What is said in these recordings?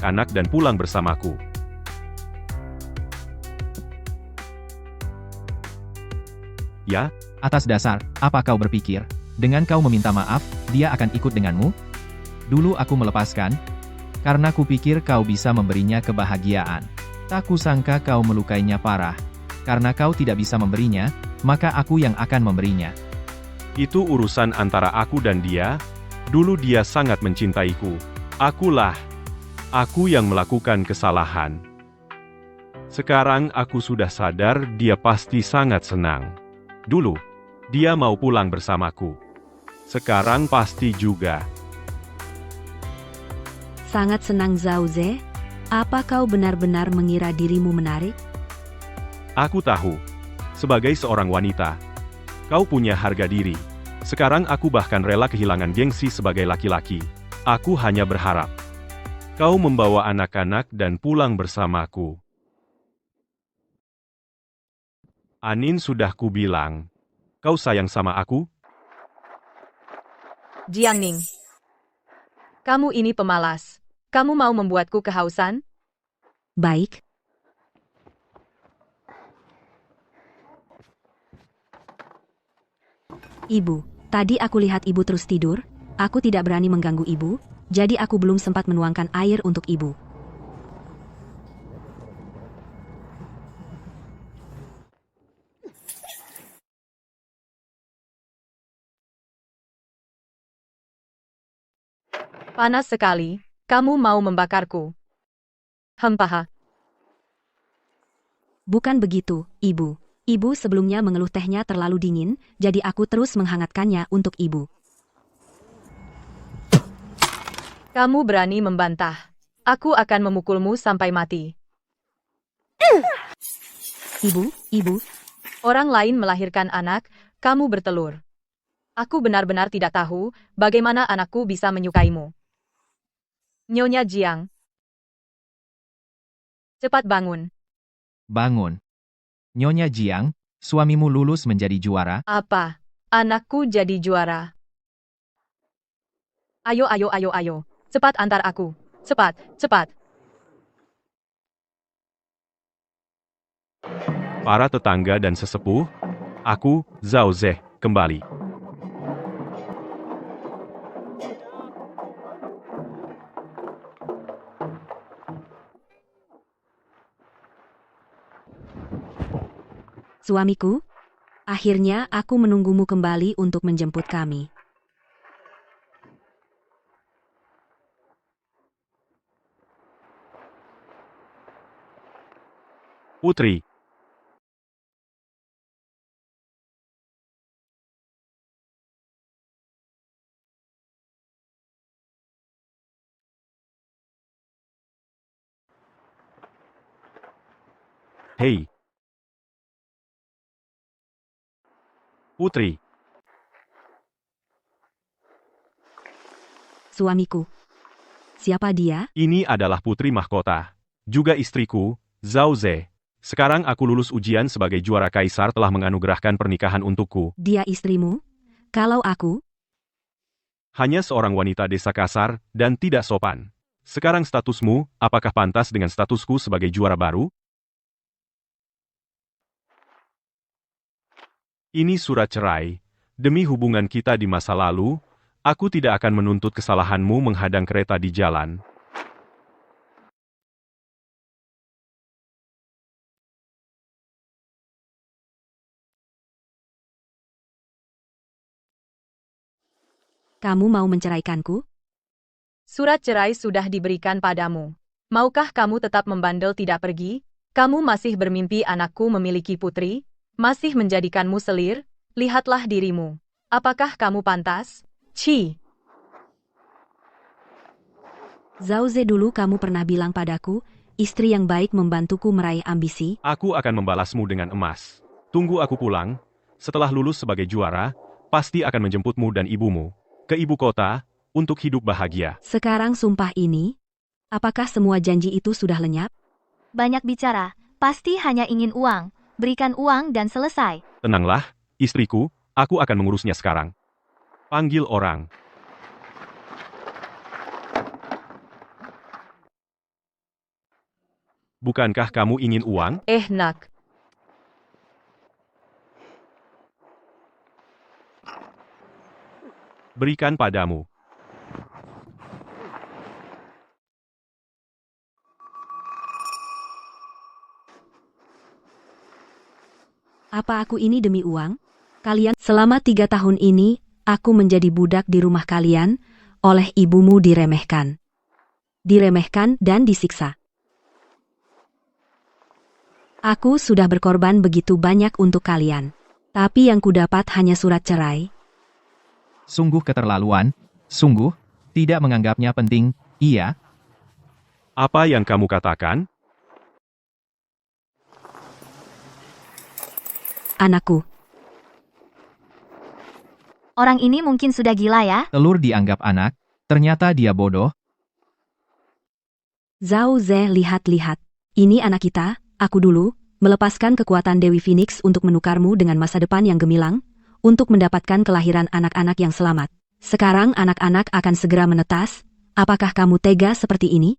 anak dan pulang bersamaku. Ya? Atas dasar, apa kau berpikir? Dengan kau meminta maaf, dia akan ikut denganmu? Dulu aku melepaskan, karena kupikir kau bisa memberinya kebahagiaan. Tak kusangka kau melukainya parah. Karena kau tidak bisa memberinya, maka aku yang akan memberinya. Itu urusan antara aku dan dia. Dulu dia sangat mencintaiku. Aku yang melakukan kesalahan. Sekarang aku sudah sadar dia pasti sangat senang. Dulu, dia mau pulang bersamaku. Sekarang pasti juga. Sangat senang Zhao Ze. Apa kau benar-benar mengira dirimu menarik? Aku tahu. Sebagai seorang wanita, kau punya harga diri. Sekarang aku bahkan rela kehilangan gengsi sebagai laki-laki. Aku hanya berharap kau membawa anak-anak dan pulang bersamaku. Anin, sudah kubilang, kau sayang sama aku? Jiangning. Kamu ini pemalas. Kamu mau membuatku kehausan? Baik. Ibu, tadi aku lihat ibu terus tidur. Aku tidak berani mengganggu ibu, jadi aku belum sempat menuangkan air untuk ibu. Panas sekali. Kamu mau membakarku. Hempaha. Bukan begitu, ibu. Ibu sebelumnya mengeluh tehnya terlalu dingin, jadi aku terus menghangatkannya untuk ibu. Kamu berani membantah. Aku akan memukulmu sampai mati. Ibu. Orang lain melahirkan anak, kamu bertelur. Aku benar-benar tidak tahu bagaimana anakku bisa menyukaimu. Nyonya Jiang. Cepat bangun. Bangun. Nyonya Jiang, suamimu lulus menjadi juara. Apa? Anakku jadi juara. Ayo. Cepat antar aku. Cepat. Para tetangga dan sesepuh, aku, Zhao Ze, kembali. Suamiku, akhirnya aku menunggumu kembali untuk menjemput kami. Putri. Hei. Putri. Suamiku. Siapa dia? Ini adalah putri mahkota. Juga istriku, Zhao Ze. Sekarang aku lulus ujian sebagai juara kaisar telah menganugerahkan pernikahan untukku. Dia istrimu? Kalau aku? Hanya seorang wanita desa kasar dan tidak sopan. Sekarang statusmu, apakah pantas dengan statusku sebagai juara baru? Ini surat cerai. Demi hubungan kita di masa lalu, aku tidak akan menuntut kesalahanmu menghadang kereta di jalan. Kamu mau menceraikanku? Surat cerai sudah diberikan padamu. Maukah kamu tetap membandel tidak pergi? Kamu masih bermimpi anakku memiliki putri? Masih menjadikanmu selir? Lihatlah dirimu. Apakah kamu pantas? Zhao Ze, dulu kamu pernah bilang padaku, istri yang baik membantuku meraih ambisi. Aku akan membalasmu dengan emas. Tunggu aku pulang. Setelah lulus sebagai juara, pasti akan menjemputmu dan ibumu ke ibu kota untuk hidup bahagia. Sekarang sumpah ini, apakah semua janji itu sudah lenyap? Banyak bicara, pasti hanya ingin uang. Berikan uang dan selesai. Tenanglah, istriku, aku akan mengurusnya sekarang. Panggil orang. Bukankah kamu ingin uang? Nak. Berikan padamu. Apa aku ini demi uang? Kalian, selama 3 tahun ini, aku menjadi budak di rumah kalian, oleh ibumu diremehkan. Diremehkan dan disiksa. Aku sudah berkorban begitu banyak untuk kalian. Tapi yang kudapat hanya surat cerai. Sungguh keterlaluan, sungguh, tidak menganggapnya penting, iya. Apa yang kamu katakan? Anakku, Orang ini mungkin sudah gila ya? Telur dianggap anak, ternyata dia bodoh. Zhao Ze, lihat-lihat. Ini anak kita, aku dulu, melepaskan kekuatan Dewi Phoenix untuk menukarmu dengan masa depan yang gemilang, untuk mendapatkan kelahiran anak-anak yang selamat. Sekarang anak-anak akan segera menetas, apakah kamu tega seperti ini?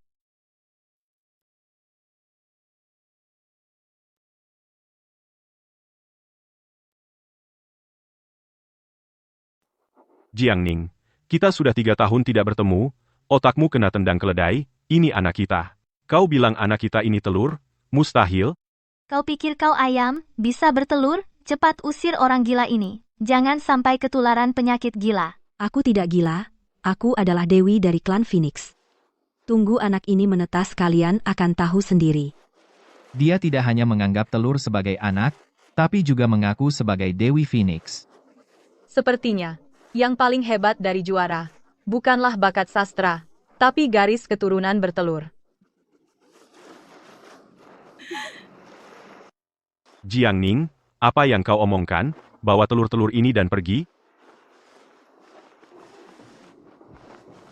Jiangning, kita sudah 3 tahun tidak bertemu, otakmu kena tendang keledai, ini anak kita. Kau bilang anak kita ini telur? Mustahil. Kau pikir kau ayam, bisa bertelur? Cepat usir orang gila ini. Jangan sampai ketularan penyakit gila. Aku tidak gila, aku adalah Dewi dari klan Phoenix. Tunggu anak ini menetas, kalian akan tahu sendiri. Dia tidak hanya menganggap telur sebagai anak, tapi juga mengaku sebagai Dewi Phoenix. Sepertinya, yang paling hebat dari juara, bukanlah bakat sastra, tapi garis keturunan bertelur. Jiangning, apa yang kau omongkan? Bawa telur-telur ini dan pergi?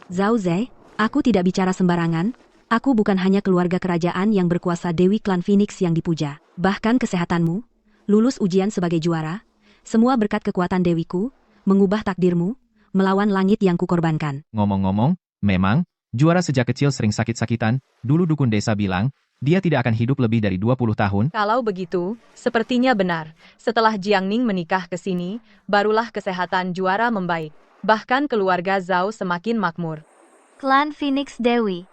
Zhao Ze, aku tidak bicara sembarangan, aku bukan hanya keluarga kerajaan yang berkuasa Dewi klan Phoenix yang dipuja. Bahkan kesehatanmu, lulus ujian sebagai juara, semua berkat kekuatan Dewiku, mengubah takdirmu, melawan langit yang kukorbankan. Ngomong-ngomong, memang, juara sejak kecil sering sakit-sakitan, dulu dukun desa bilang, dia tidak akan hidup lebih dari 20 tahun. Kalau begitu, sepertinya benar. Setelah Jiangning menikah ke sini, barulah kesehatan juara membaik. Bahkan keluarga Zhao semakin makmur. Klan Phoenix Dewi.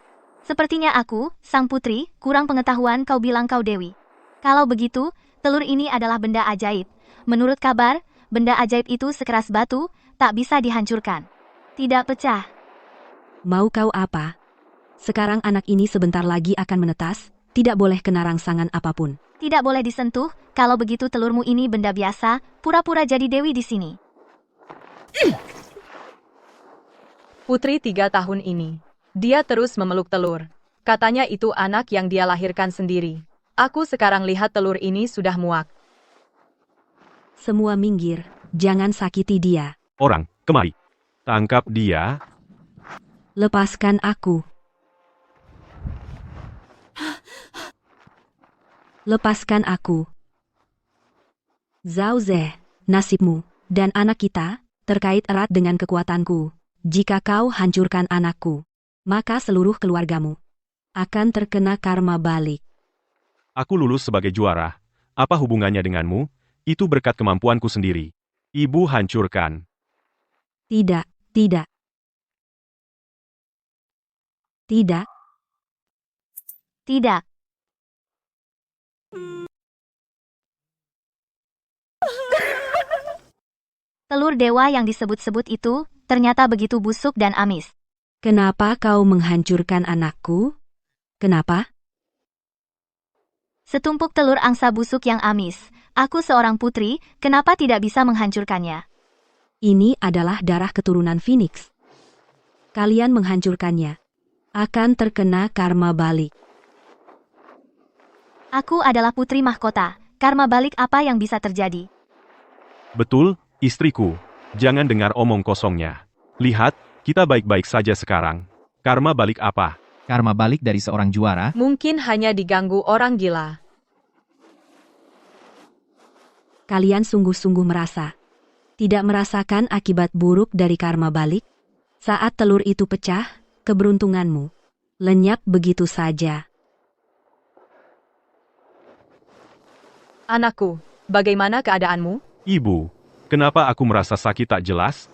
Sepertinya aku, sang putri, kurang pengetahuan kau bilang kau Dewi. Kalau begitu, telur ini adalah benda ajaib. Menurut kabar, benda ajaib itu sekeras batu, tak bisa dihancurkan. Tidak pecah. Mau kau apa? Sekarang anak ini sebentar lagi akan menetas, tidak boleh kena rangsangan apapun. Tidak boleh disentuh, kalau begitu telurmu ini benda biasa, pura-pura jadi Dewi di sini. Putri 3 tahun ini. Dia terus memeluk telur. Katanya itu anak yang dia lahirkan sendiri. Aku sekarang lihat telur ini sudah muak. Semua minggir, jangan sakiti dia. Orang, kemari. Tangkap dia. Lepaskan aku. Lepaskan aku. Zhao Ze, nasibmu, dan anak kita, terkait erat dengan kekuatanku. Jika kau hancurkan anakku, maka seluruh keluargamu akan terkena karma balik. Aku lulus sebagai juara. Apa hubungannya denganmu? Itu berkat kemampuanku sendiri. Ibu hancurkan. Tidak, tidak. Tidak. Tidak. Telur dewa yang disebut-sebut itu, ternyata begitu busuk dan amis. Kenapa kau menghancurkan anakku? Kenapa? Setumpuk telur angsa busuk yang amis. Aku seorang putri, kenapa tidak bisa menghancurkannya? Ini adalah darah keturunan Phoenix. Kalian menghancurkannya akan terkena karma balik. Aku adalah putri mahkota. Karma balik apa yang bisa terjadi? Betul, istriku. Jangan dengar omong kosongnya. Lihat, kita baik-baik saja sekarang. Karma balik apa? Karma balik dari seorang juara, Mungkin hanya diganggu orang gila. Kalian sungguh-sungguh merasa tidak merasakan akibat buruk dari karma balik? Saat telur itu pecah, keberuntunganmu lenyap begitu saja. Anakku, bagaimana keadaanmu? Ibu, kenapa aku merasa sakit tak jelas?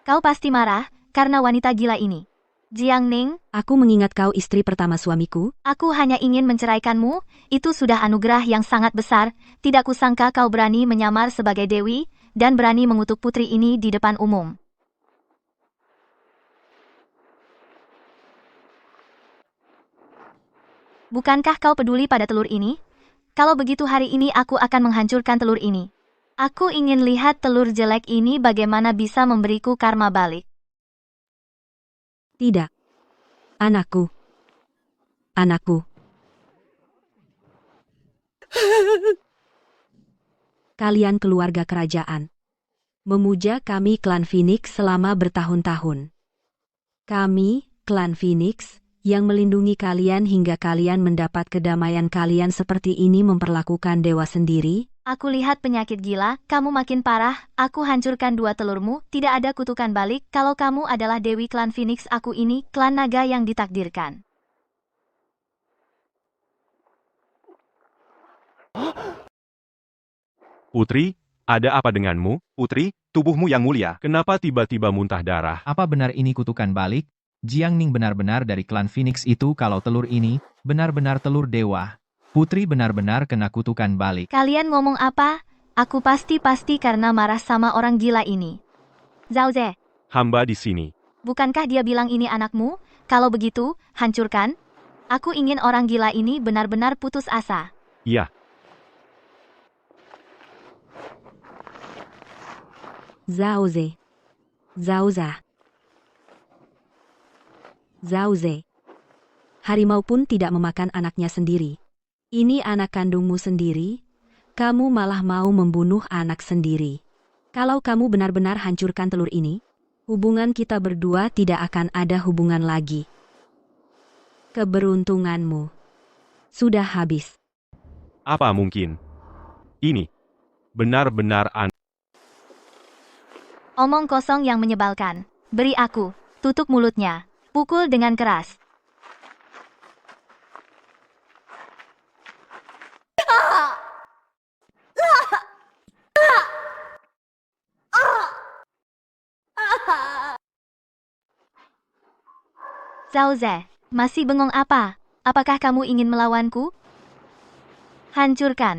Kau pasti marah karena wanita gila ini. Jiang Ning, Aku mengingat kau istri pertama suamiku. aku hanya ingin menceraikanmu, itu sudah anugerah yang sangat besar, tidak kusangka kau berani menyamar sebagai dewi, dan berani mengutuk putri ini di depan umum. Bukankah kau peduli pada telur ini? Kalau begitu hari ini aku akan menghancurkan telur ini. Aku ingin lihat telur jelek ini bagaimana bisa memberiku karma balik. Tidak. Anakku. Anakku. Kalian keluarga kerajaan. Memuja kami klan Phoenix selama bertahun-tahun. Kami, klan Phoenix, yang melindungi kalian hingga kalian mendapat kedamaian kalian seperti ini memperlakukan dewa sendiri. Aku lihat penyakit gila, kamu makin parah, aku hancurkan dua telurmu, tidak ada kutukan balik, kalau kamu adalah Dewi klan Phoenix aku ini, klan naga yang ditakdirkan. Putri, ada apa denganmu? Putri, tubuhmu yang mulia. Kenapa tiba-tiba muntah darah? Apa benar ini kutukan balik? Jiang Ning benar-benar dari klan Phoenix itu kalau telur ini, benar-benar telur dewa. Putri benar-benar kena kutukan balik. Kalian ngomong apa? Aku pasti karena marah sama orang gila ini. Zhao Ze, Hamba di sini. bukankah dia bilang ini anakmu? Kalau begitu, hancurkan. Aku ingin orang gila ini benar-benar putus asa. Iya, Zhao Ze. Zhao Za. Zhao Ze. Harimau pun tidak memakan anaknya sendiri. Ini anak kandungmu sendiri, kamu malah mau membunuh anak sendiri. Kalau kamu benar-benar hancurkan telur ini, hubungan kita berdua tidak akan ada hubungan lagi. Keberuntunganmu sudah habis. apa mungkin? Ini benar-benar aneh. Omong kosong yang menyebalkan. Beri aku. Tutup mulutnya. Pukul dengan keras. Zhao Ze, masih bengong apa? Apakah kamu ingin melawanku? Hancurkan.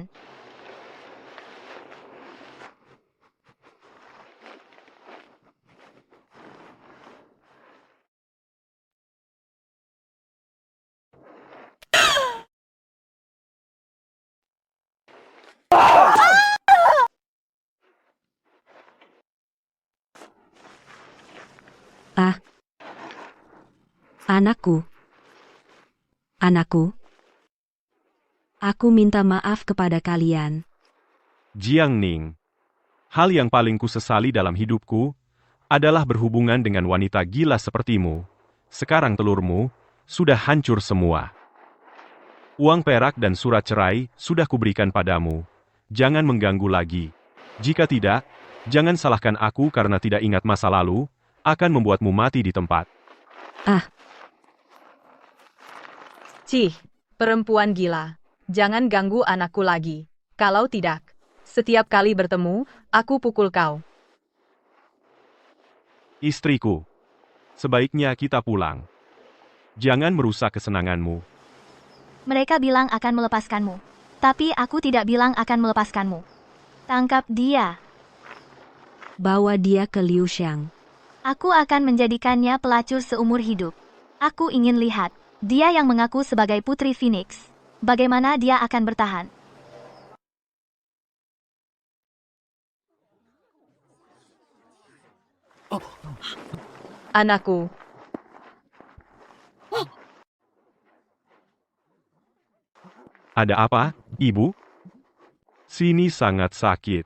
Ah. Anakku. Anakku. Aku minta maaf kepada kalian. Jiang Ning. Hal yang paling kusesali dalam hidupku adalah berhubungan dengan wanita gila sepertimu. Sekarang telurmu sudah hancur semua. Uang perak dan surat cerai sudah kuberikan padamu. Jangan mengganggu lagi. Jika tidak, jangan salahkan aku karena tidak ingat masa lalu, akan membuatmu mati di tempat. Ah, Cih, perempuan gila. Jangan ganggu anakku lagi. Kalau tidak, setiap kali bertemu, aku pukul kau. Istriku, sebaiknya kita pulang. Jangan merusak kesenanganmu. Mereka bilang akan melepaskanmu. Tapi aku tidak bilang akan melepaskanmu. Tangkap dia. bawa dia ke Liu Xiang. Aku akan menjadikannya pelacur seumur hidup. Aku ingin lihat, dia yang mengaku sebagai Putri Phoenix. Bagaimana dia akan bertahan? Anakku, Ada apa, Ibu? Sini sangat sakit.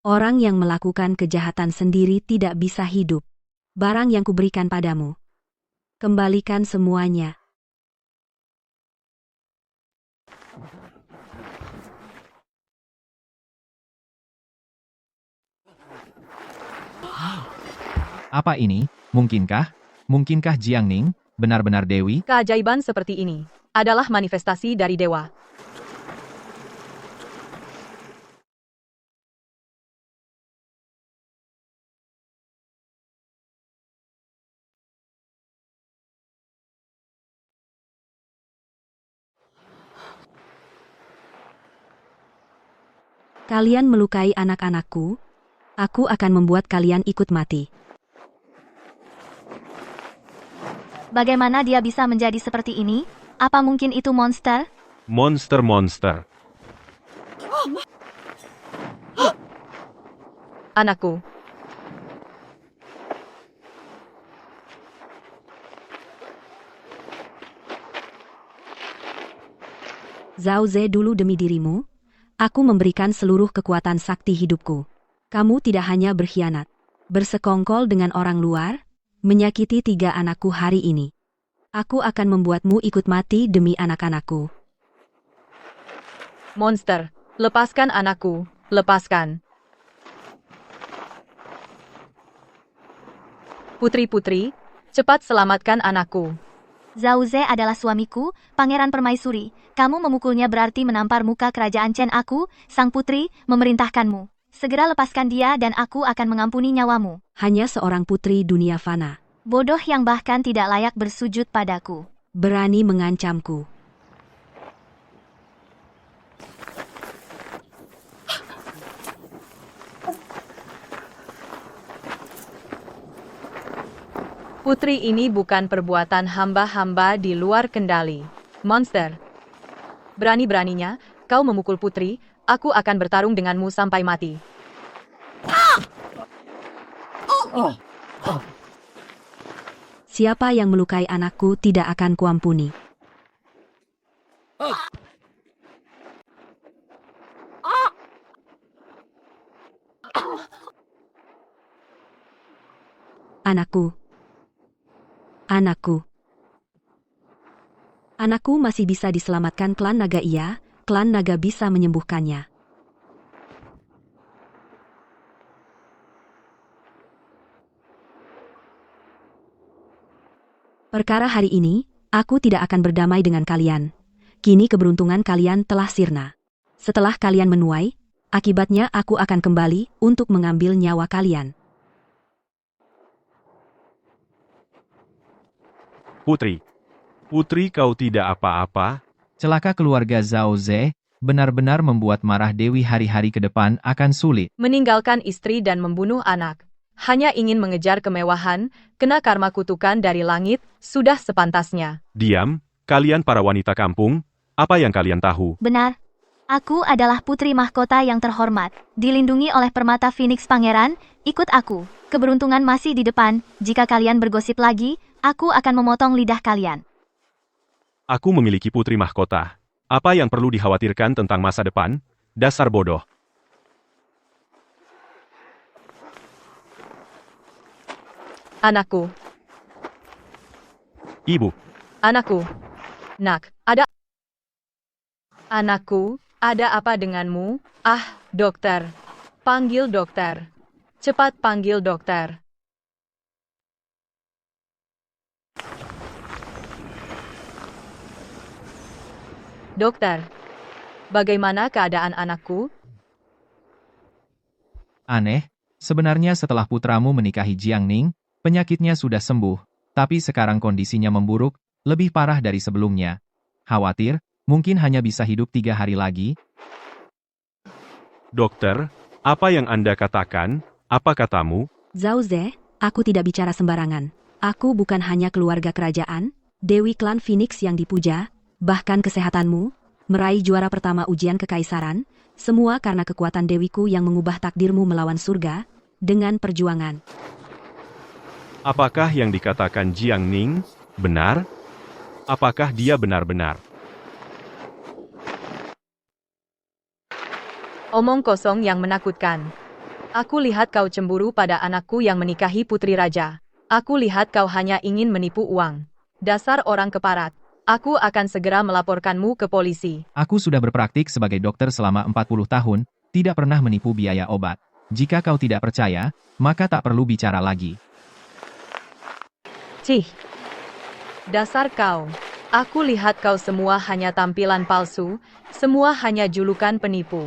Orang yang melakukan kejahatan sendiri tidak bisa hidup. Barang yang kuberikan padamu. Kembalikan semuanya. Apa ini? Mungkinkah? Mungkinkah Jiang Ning? Benar-benar Dewi? Keajaiban seperti ini adalah manifestasi dari dewa. Kalian melukai anak-anakku, aku akan membuat kalian ikut mati. Bagaimana dia bisa menjadi seperti ini? Apa mungkin itu monster? Monster-monster. Anakku. Zhao Ze dulu demi dirimu, aku memberikan seluruh kekuatan sakti hidupku. Kamu tidak hanya berkhianat, bersekongkol dengan orang luar, menyakiti 3 anakku hari ini. Aku akan membuatmu ikut mati demi anak-anakku. Monster, lepaskan anakku, lepaskan. Putri-putri, cepat selamatkan anakku. Zhao Ze adalah suamiku, Pangeran Permaisuri. Kamu memukulnya berarti menampar muka kerajaan Chen aku, sang putri, memerintahkanmu. Segera lepaskan dia dan aku akan mengampuni nyawamu. Hanya seorang putri dunia fana, Bodoh yang bahkan tidak layak bersujud padaku. berani mengancamku. Putri ini bukan perbuatan hamba-hamba di luar kendali. Monster. Berani-beraninya, kau memukul putri, aku akan bertarung denganmu sampai mati. Siapa yang melukai anakku tidak akan kuampuni. Anakku. Anakku. Anakku masih bisa diselamatkan klan naga iya, klan naga bisa menyembuhkannya. Perkara hari ini, aku tidak akan berdamai dengan kalian. Kini keberuntungan kalian telah sirna. Setelah kalian menuai, akibatnya aku akan kembali untuk mengambil nyawa kalian. Putri. Putri, kau tidak apa-apa? Celaka keluarga Zhao Ze benar-benar membuat marah Dewi hari-hari ke depan akan sulit. Meninggalkan istri dan membunuh anak. Hanya ingin mengejar kemewahan, kena karma kutukan dari langit, sudah sepantasnya. Diam, kalian para wanita kampung, apa yang kalian tahu? Benar. Aku adalah putri mahkota yang terhormat. Dilindungi oleh permata Phoenix Pangeran, ikut aku. Keberuntungan masih di depan, jika kalian bergosip lagi, aku akan memotong lidah kalian. Aku memiliki putri mahkota. Apa yang perlu dikhawatirkan tentang masa depan? Dasar bodoh. Anakku. Ibu. Anakku. Nak, ada... Anakku, ada apa denganmu? Ah, dokter. Panggil dokter. Cepat panggil dokter. Dokter, bagaimana keadaan anakku? Aneh, sebenarnya setelah putramu menikahi Jiang Ning, penyakitnya sudah sembuh, tapi sekarang kondisinya memburuk, lebih parah dari sebelumnya. Khawatir, mungkin hanya bisa hidup 3 hari lagi. Dokter, apa yang Anda katakan? Apa katamu? Zhao Ze, aku tidak bicara sembarangan. Aku bukan hanya keluarga kerajaan, Dewi klan Phoenix yang dipuja, bahkan kesehatanmu, meraih juara pertama ujian kekaisaran, semua karena kekuatan Dewiku yang mengubah takdirmu melawan surga, dengan perjuangan. Apakah yang dikatakan Jiang Ning benar? Apakah dia benar-benar? Omong kosong yang menakutkan. Aku lihat kau cemburu pada anakku yang menikahi putri raja. Aku lihat kau hanya ingin menipu uang. Dasar orang keparat. Aku akan segera melaporkanmu ke polisi. Aku sudah berpraktik sebagai dokter selama 40 tahun, tidak pernah menipu biaya obat. Jika kau tidak percaya, maka tak perlu bicara lagi. Cih. Dasar kau. Aku lihat kau semua hanya tampilan palsu, semua hanya julukan penipu.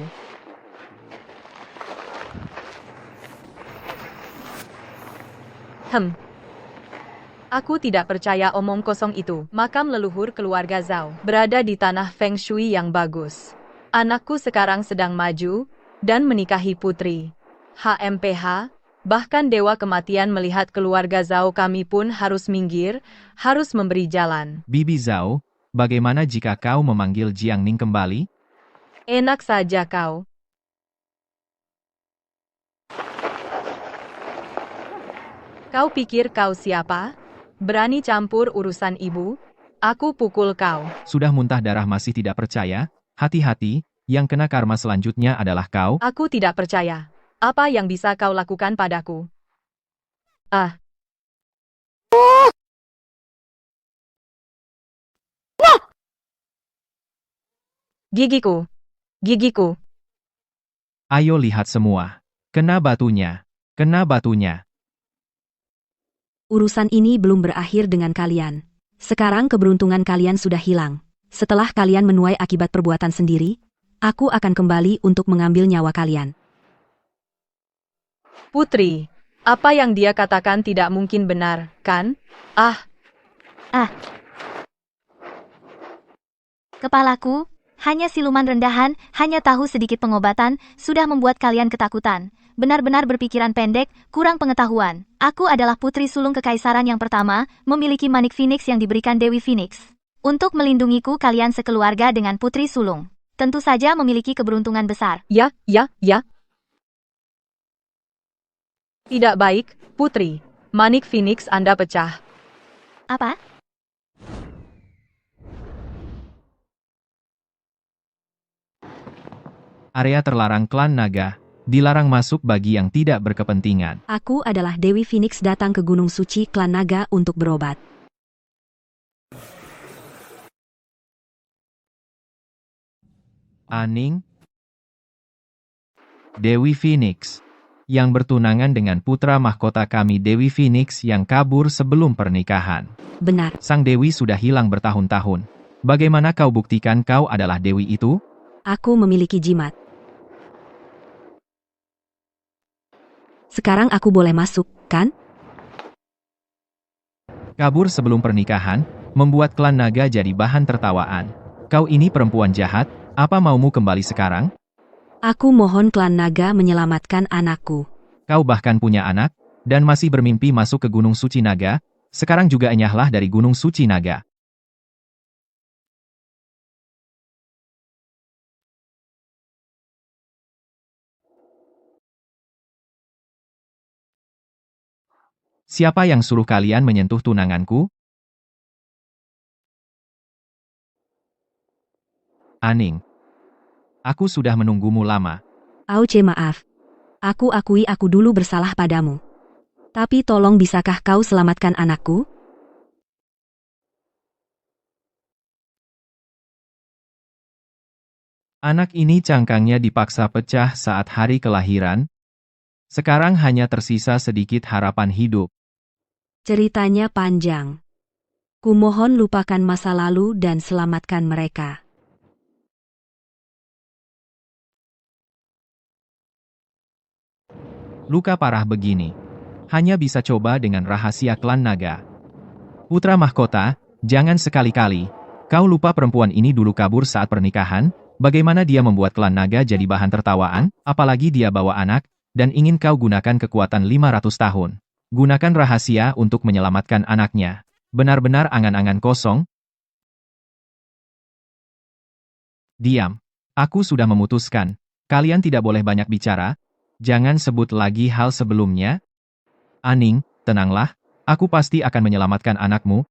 Aku tidak percaya omong kosong itu. Makam leluhur keluarga Zhao berada di tanah Feng Shui yang bagus. Anakku sekarang sedang maju dan menikahi putri. HMPH, bahkan Dewa Kematian melihat keluarga Zhao, kami pun harus minggir, harus memberi jalan. Bibi Zhao, bagaimana jika kau memanggil Jiang Ning kembali? Enak saja kau. Kau pikir kau siapa? Berani campur urusan ibu? Aku pukul kau. Sudah muntah darah masih tidak percaya? Hati-hati, yang kena karma selanjutnya adalah kau. Aku tidak percaya. Apa yang bisa kau lakukan padaku? Ah. Gigiku. Gigiku. Ayo lihat semua. Kena batunya. Kena batunya. Urusan ini belum berakhir dengan kalian. Sekarang keberuntungan kalian sudah hilang. Setelah kalian menuai akibat perbuatan sendiri, aku akan kembali untuk mengambil nyawa kalian. Putri, apa yang dia katakan tidak mungkin benar, kan? Kepalaku, hanya siluman rendahan, hanya tahu sedikit pengobatan, sudah membuat kalian ketakutan. Benar-benar berpikiran pendek, kurang pengetahuan. Aku adalah putri sulung kekaisaran yang pertama, memiliki manik Phoenix yang diberikan Dewi Phoenix. Untuk melindungiku kalian sekeluarga dengan putri sulung. Tentu saja memiliki keberuntungan besar. Ya. Tidak baik, Putri. Manik Phoenix Anda pecah. Apa? Area terlarang klan naga, dilarang masuk bagi yang tidak berkepentingan. Aku adalah Dewi Phoenix datang ke Gunung Suci Klan Naga untuk berobat. Aning, Dewi Phoenix, yang bertunangan dengan putra mahkota kami Dewi Phoenix yang kabur sebelum pernikahan. Benar, Sang Dewi sudah hilang bertahun-tahun. Bagaimana kau buktikan kau adalah Dewi itu? aku memiliki jimat. Sekarang aku boleh masuk, kan? Kabur sebelum pernikahan, membuat klan naga jadi bahan tertawaan. Kau ini perempuan jahat, apa maumu kembali sekarang? Aku mohon Klan Naga menyelamatkan anakku. Kau bahkan punya anak, dan masih bermimpi masuk ke Gunung Suci Naga, sekarang juga enyahlah dari Gunung Suci Naga. Siapa yang suruh kalian menyentuh tunanganku? Aning. Aku sudah menunggumu lama. Auce, maaf. Aku akui aku dulu bersalah padamu. Tapi tolong bisakah kau selamatkan anakku? Anak ini cangkangnya dipaksa pecah saat hari kelahiran. Sekarang hanya tersisa sedikit harapan hidup. Ceritanya panjang. Kumohon lupakan masa lalu dan selamatkan mereka. Luka parah begini. Hanya bisa coba dengan rahasia klan naga. Putra mahkota, jangan sekali-kali. Kau lupa perempuan ini dulu kabur saat pernikahan? Bagaimana dia membuat klan naga jadi bahan tertawaan? Apalagi dia bawa anak, dan ingin kau gunakan kekuatan 500 tahun. Gunakan rahasia untuk menyelamatkan anaknya. Benar-benar angan-angan kosong. Diam. Aku sudah memutuskan. Kalian tidak boleh banyak bicara. Jangan sebut lagi hal sebelumnya. Aning, tenanglah. Aku pasti akan menyelamatkan anakmu.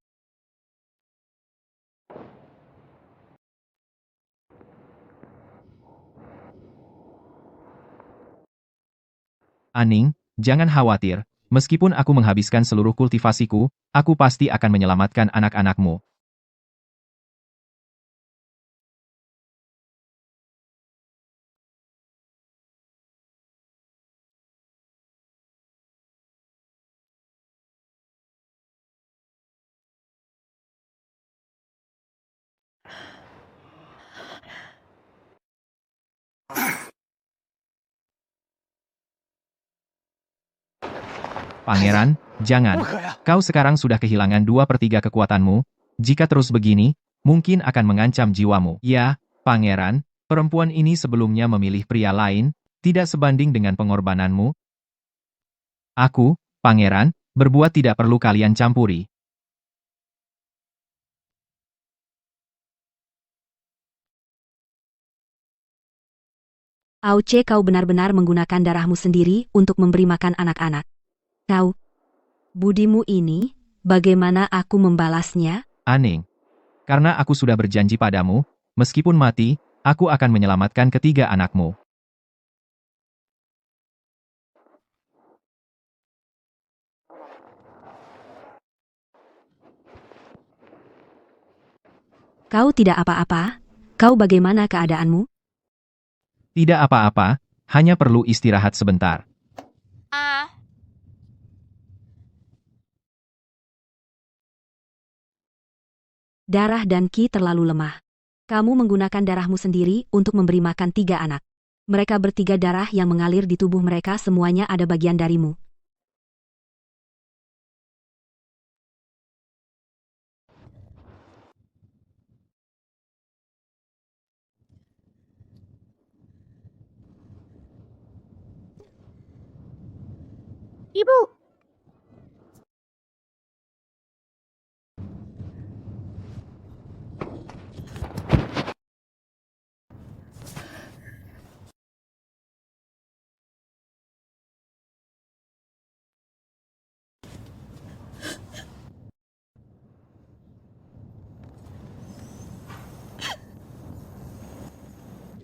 Aning, jangan khawatir. Meskipun aku menghabiskan seluruh kultivasiku, aku pasti akan menyelamatkan anak-anakmu. Pangeran, jangan. Kau sekarang sudah kehilangan 2/3 kekuatanmu. Jika terus begini, mungkin akan mengancam jiwamu. Ya, Pangeran, perempuan ini sebelumnya memilih pria lain, tidak sebanding dengan pengorbananmu. Aku, Pangeran, berbuat tidak perlu kalian campuri. Auce, kau benar-benar menggunakan darahmu sendiri untuk memberi makan anak-anak. Kau, budimu ini, bagaimana aku membalasnya? Aning. Karena aku sudah berjanji padamu, meskipun mati, aku akan menyelamatkan ketiga anakmu. Kau tidak apa-apa? Kau bagaimana keadaanmu? Tidak apa-apa, hanya perlu istirahat sebentar. Darah dan Ki terlalu lemah. Kamu menggunakan darahmu sendiri untuk memberi makan 3 anak. Mereka bertiga, darah yang mengalir di tubuh mereka semuanya ada bagian darimu. Ibu,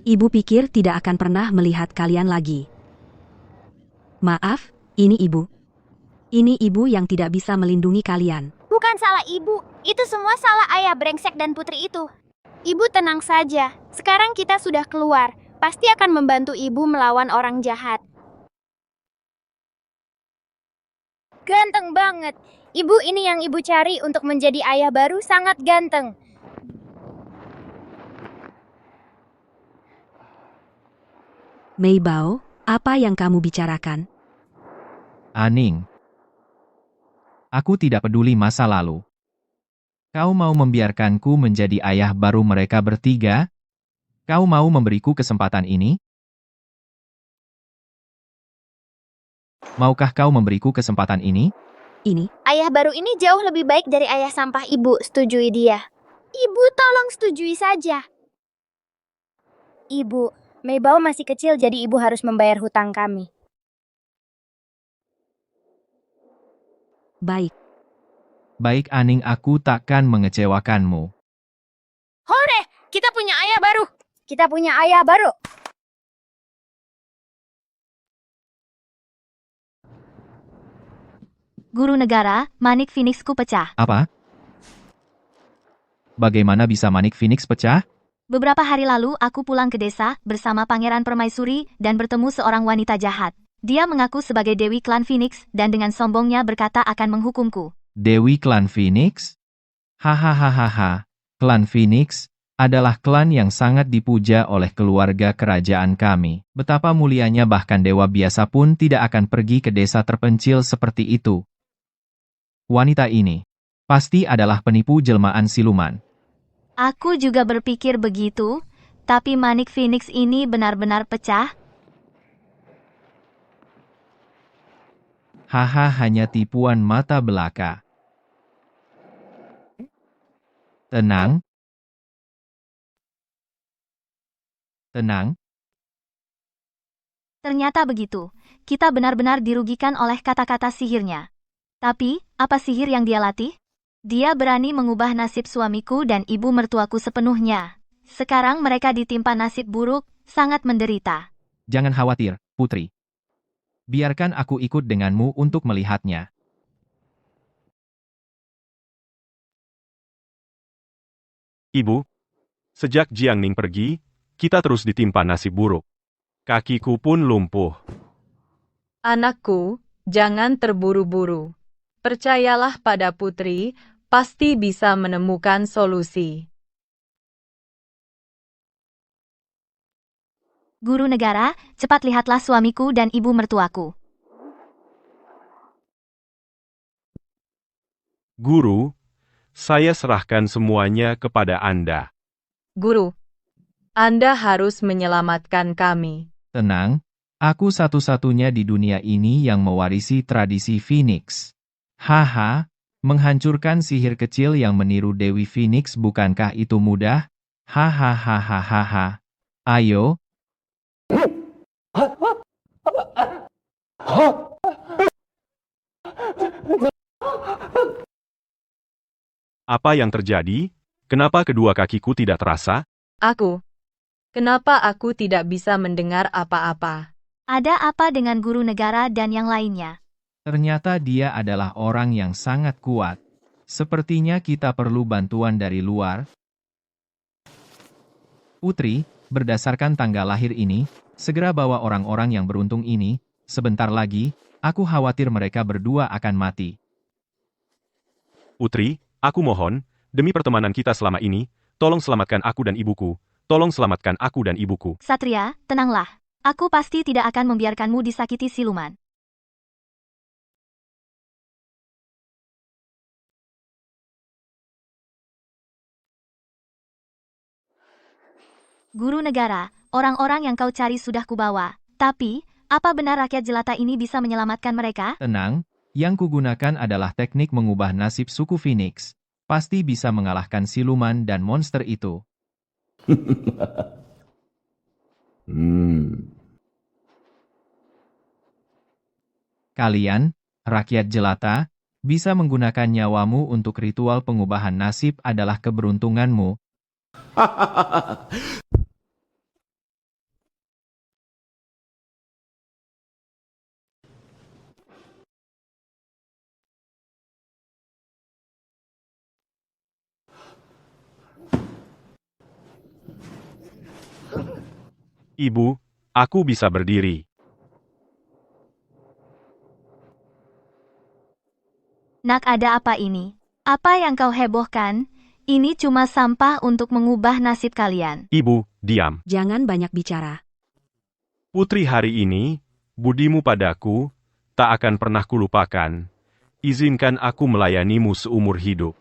Ibu pikir tidak akan pernah melihat kalian lagi. Maaf, ini ibu. Ini ibu yang tidak bisa melindungi kalian. bukan salah ibu. Itu semua salah ayah brengsek dan putri itu. Ibu tenang saja. Sekarang kita sudah keluar. Pasti akan membantu ibu melawan orang jahat. Ganteng banget. Ibu ini yang ibu cari untuk menjadi ayah baru, sangat ganteng. Meibao, apa yang kamu bicarakan? Aning. Aku tidak peduli masa lalu. Kau mau membiarkanku menjadi ayah baru mereka bertiga? Kau mau memberiku kesempatan ini? Maukah kau memberiku kesempatan ini? Ini, Ayah baru ini jauh lebih baik dari ayah sampah ibu, setujui dia. Ibu tolong setujui saja. Ibu, Meibao masih kecil jadi ibu harus membayar hutang kami. baik. Baik Aning, aku takkan mengecewakanmu. Hore, kita punya ayah baru. Kita punya ayah baru. Guru negara, manik Phoenixku pecah. Apa? Bagaimana bisa manik Phoenix pecah? Beberapa hari lalu aku pulang ke desa bersama Pangeran Permaisuri dan bertemu seorang wanita jahat. Dia mengaku sebagai Dewi Klan Phoenix dan dengan sombongnya berkata akan menghukumku. Dewi Klan Phoenix? Hahaha, Klan Phoenix adalah klan yang sangat dipuja oleh keluarga kerajaan kami. Betapa mulianya, bahkan dewa biasa pun tidak akan pergi ke desa terpencil seperti itu. Wanita ini pasti adalah penipu jelmaan siluman. Aku juga berpikir begitu, tapi manik Phoenix ini benar-benar pecah. Haha, hanya tipuan mata belaka. Tenang. Tenang. Ternyata begitu. Kita benar-benar dirugikan oleh kata-kata sihirnya. Tapi, apa sihir yang dia latih? Dia berani mengubah nasib suamiku dan ibu mertuaku sepenuhnya. Sekarang mereka ditimpa nasib buruk, sangat menderita. Jangan khawatir, Putri. Biarkan aku ikut denganmu untuk melihatnya. Ibu, sejak Jiangning pergi, kita terus ditimpa nasib buruk. Kakiku pun lumpuh. Anakku, jangan terburu-buru. Percayalah pada putri, pasti bisa menemukan solusi. Guru negara, cepat lihatlah suamiku dan ibu mertuaku. Guru, saya serahkan semuanya kepada Anda. Guru, Anda harus menyelamatkan kami. Tenang, aku satu-satunya di dunia ini yang mewarisi tradisi Phoenix. Haha, menghancurkan sihir kecil yang meniru Dewi Phoenix bukankah itu mudah? Hahaha. Ayo, Apa yang terjadi? Kenapa kedua kakiku tidak terasa? Kenapa aku tidak bisa mendengar apa-apa? Ada apa dengan guru negara dan yang lainnya? ternyata dia adalah orang yang sangat kuat. Sepertinya kita perlu bantuan dari luar. Putri, berdasarkan tanggal lahir ini, segera bawa orang-orang yang beruntung ini. Sebentar lagi, aku khawatir mereka berdua akan mati. Putri, aku mohon, demi pertemanan kita selama ini, tolong selamatkan aku dan ibuku. Tolong selamatkan aku dan ibuku. Satria, tenanglah. Aku pasti tidak akan membiarkanmu disakiti siluman. Guru negara, orang-orang yang kau cari sudah kubawa. Tapi, apa benar rakyat jelata ini bisa menyelamatkan mereka? Tenang, yang kugunakan adalah teknik mengubah nasib suku Phoenix. Pasti bisa mengalahkan siluman dan monster itu. Kalian, rakyat jelata, bisa menggunakan nyawamu untuk ritual pengubahan nasib adalah keberuntunganmu. Ibu, aku bisa berdiri. Nak, ada apa ini? Apa yang kau hebohkan? Ini cuma sampah untuk mengubah nasib kalian. Ibu, diam. Jangan banyak bicara. Putri, hari ini, budimu padaku, tak akan pernah kulupakan. Izinkan aku melayanimu seumur hidup.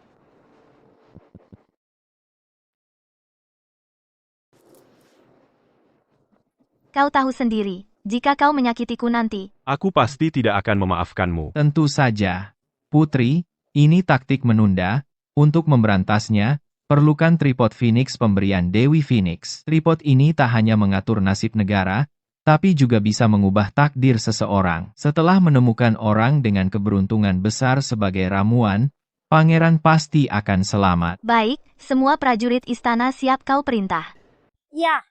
Kau tahu sendiri, jika kau menyakitiku nanti, Aku pasti tidak akan memaafkanmu. Tentu saja. Putri, ini taktik menunda. Untuk memberantasnya, perlukan tripod Phoenix pemberian Dewi Phoenix. Tripod ini tak hanya mengatur nasib negara, tapi juga bisa mengubah takdir seseorang. Setelah menemukan orang dengan keberuntungan besar sebagai ramuan, pangeran pasti akan selamat. baik, semua prajurit istana siap kau perintah. Ya,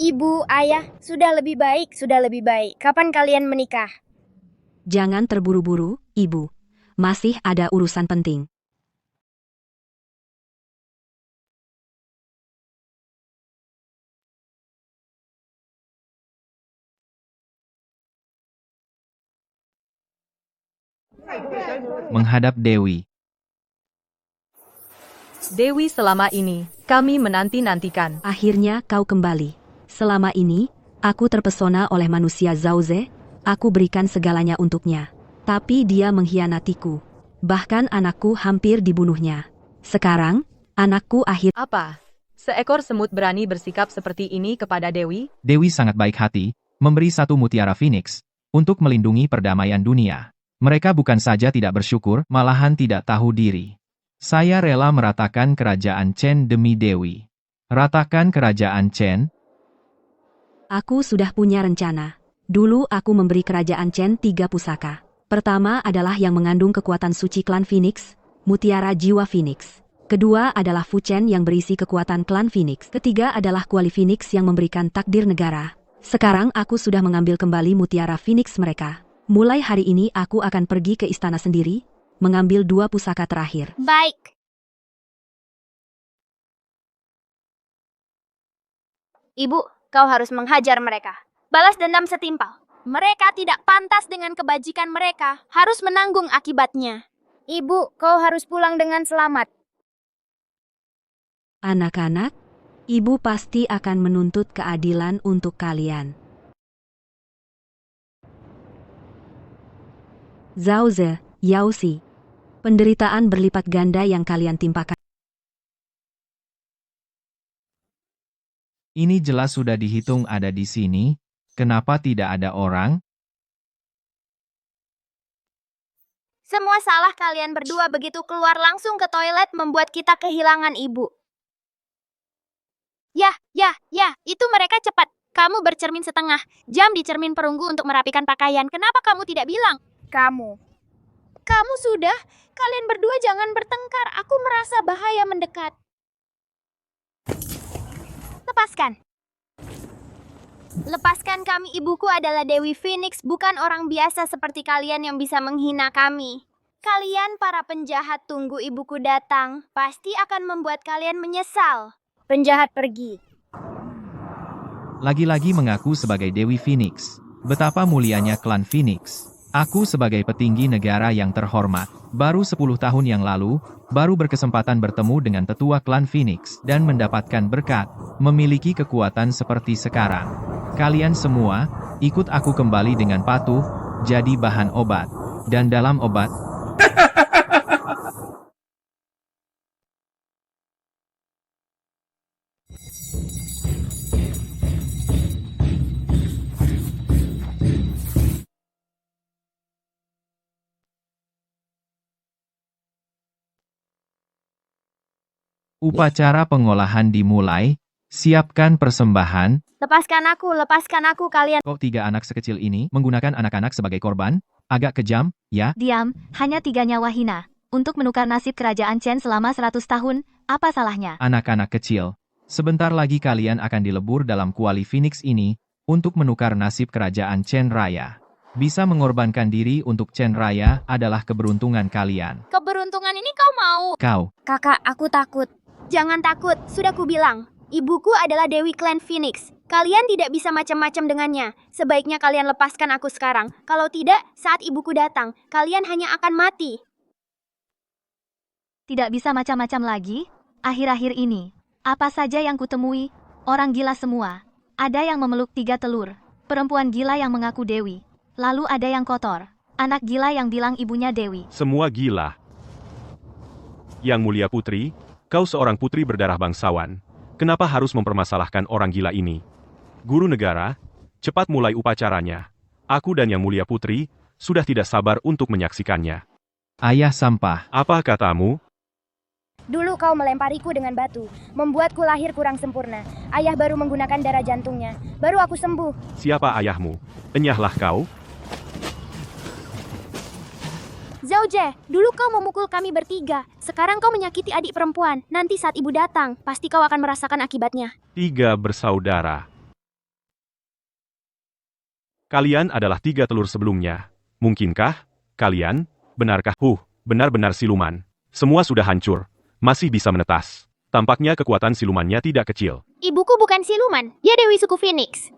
Ibu, Ayah, sudah lebih baik, sudah lebih baik. Kapan kalian menikah? Jangan terburu-buru, Ibu. Masih ada urusan penting. Menghadap Dewi. Dewi, selama ini, kami menanti-nantikan. Akhirnya kau kembali. Selama ini, aku terpesona oleh manusia Zauze. Aku berikan segalanya untuknya. Tapi dia mengkhianatiku. Bahkan anakku hampir dibunuhnya. Sekarang, anakku Apa? Seekor semut berani bersikap seperti ini kepada Dewi? Dewi sangat baik hati, memberi satu mutiara Phoenix, untuk melindungi perdamaian dunia. Mereka bukan saja tidak bersyukur, malahan tidak tahu diri. Saya rela meratakan kerajaan Chen demi Dewi. Ratakan kerajaan Chen. Aku sudah punya rencana. Dulu aku memberi kerajaan Chen 3 pusaka. Pertama adalah yang mengandung kekuatan suci klan Phoenix, mutiara jiwa Phoenix. Kedua adalah Fuchen yang berisi kekuatan klan Phoenix. Ketiga adalah kuali Phoenix yang memberikan takdir negara. Sekarang aku sudah mengambil kembali mutiara Phoenix mereka. Mulai hari ini aku akan pergi ke istana sendiri, mengambil 2 pusaka terakhir. Baik. Ibu, kau harus menghajar mereka. Balas dendam setimpal. Mereka tidak pantas dengan kebajikan mereka, harus menanggung akibatnya. Ibu, kau harus pulang dengan selamat. Anak-anak, Ibu pasti akan menuntut keadilan untuk kalian. Zhao Ze, Yao Xi. Penderitaan berlipat ganda yang kalian timpakan. Ini jelas sudah dihitung ada di sini. Kenapa tidak ada orang? Semua salah kalian berdua begitu keluar langsung ke toilet membuat kita kehilangan ibu. Ya, itu mereka cepat. Kamu bercermin setengah jam di cermin perunggu untuk merapikan pakaian. Kenapa kamu tidak bilang? Kamu sudah? Kalian berdua jangan bertengkar. Aku merasa bahaya mendekat. Lepaskan kami, ibuku adalah Dewi Phoenix, bukan orang biasa seperti kalian yang bisa menghina kami. Kalian para penjahat, tunggu ibuku datang. Pasti akan membuat kalian menyesal. Penjahat pergi. Lagi-lagi mengaku sebagai Dewi Phoenix. Betapa mulianya klan Phoenix. Aku sebagai petinggi negara yang terhormat, baru 10 tahun yang lalu, baru berkesempatan bertemu dengan tetua klan Phoenix dan mendapatkan berkat, memiliki kekuatan seperti sekarang. Kalian semua, ikut aku kembali dengan patuh, jadi bahan obat. Dan dalam obat, upacara pengolahan dimulai, siapkan persembahan. Lepaskan aku kalian. Kok 3 anak sekecil ini menggunakan anak-anak sebagai korban? Agak kejam, ya? Diam, hanya 3 nyawa hina. Untuk menukar nasib kerajaan Chen selama 100 tahun, apa salahnya? Anak-anak kecil. Sebentar lagi kalian akan dilebur dalam kuali Phoenix ini, untuk menukar nasib kerajaan Chen Raya. Bisa mengorbankan diri untuk Chen Raya adalah keberuntungan kalian. Keberuntungan ini kau mau? Kau, Kakak, aku takut. Jangan takut, sudah kubilang. Ibuku adalah Dewi Klan Phoenix. Kalian tidak bisa macam-macam dengannya. Sebaiknya kalian lepaskan aku sekarang. Kalau tidak, saat ibuku datang, kalian hanya akan mati. Tidak bisa macam-macam lagi? Akhir-akhir ini, apa saja yang kutemui? Orang gila semua. Ada yang memeluk 3 telur. Perempuan gila yang mengaku Dewi. Lalu ada yang kotor. Anak gila yang bilang ibunya Dewi. Semua gila. Yang mulia putri, kau seorang putri berdarah bangsawan. Kenapa harus mempermasalahkan orang gila ini? Guru negara, cepat mulai upacaranya. Aku dan Yang Mulia Putri sudah tidak sabar untuk menyaksikannya. ayah sampah. Apa katamu? Dulu kau melempariku dengan batu, membuatku lahir kurang sempurna. Ayah baru menggunakan darah jantungnya. Baru aku sembuh. Siapa ayahmu? Enyahlah kau. Zhao Ze, dulu kau memukul kami bertiga. Sekarang kau menyakiti adik perempuan. Nanti saat ibu datang, pasti kau akan merasakan akibatnya. 3 bersaudara. Kalian adalah 3 telur sebelumnya. Mungkinkah? Kalian? Benarkah? Benar-benar siluman. Semua sudah hancur. Masih bisa menetas. Tampaknya kekuatan silumannya tidak kecil. Ibuku bukan siluman, dia Dewi suku Phoenix.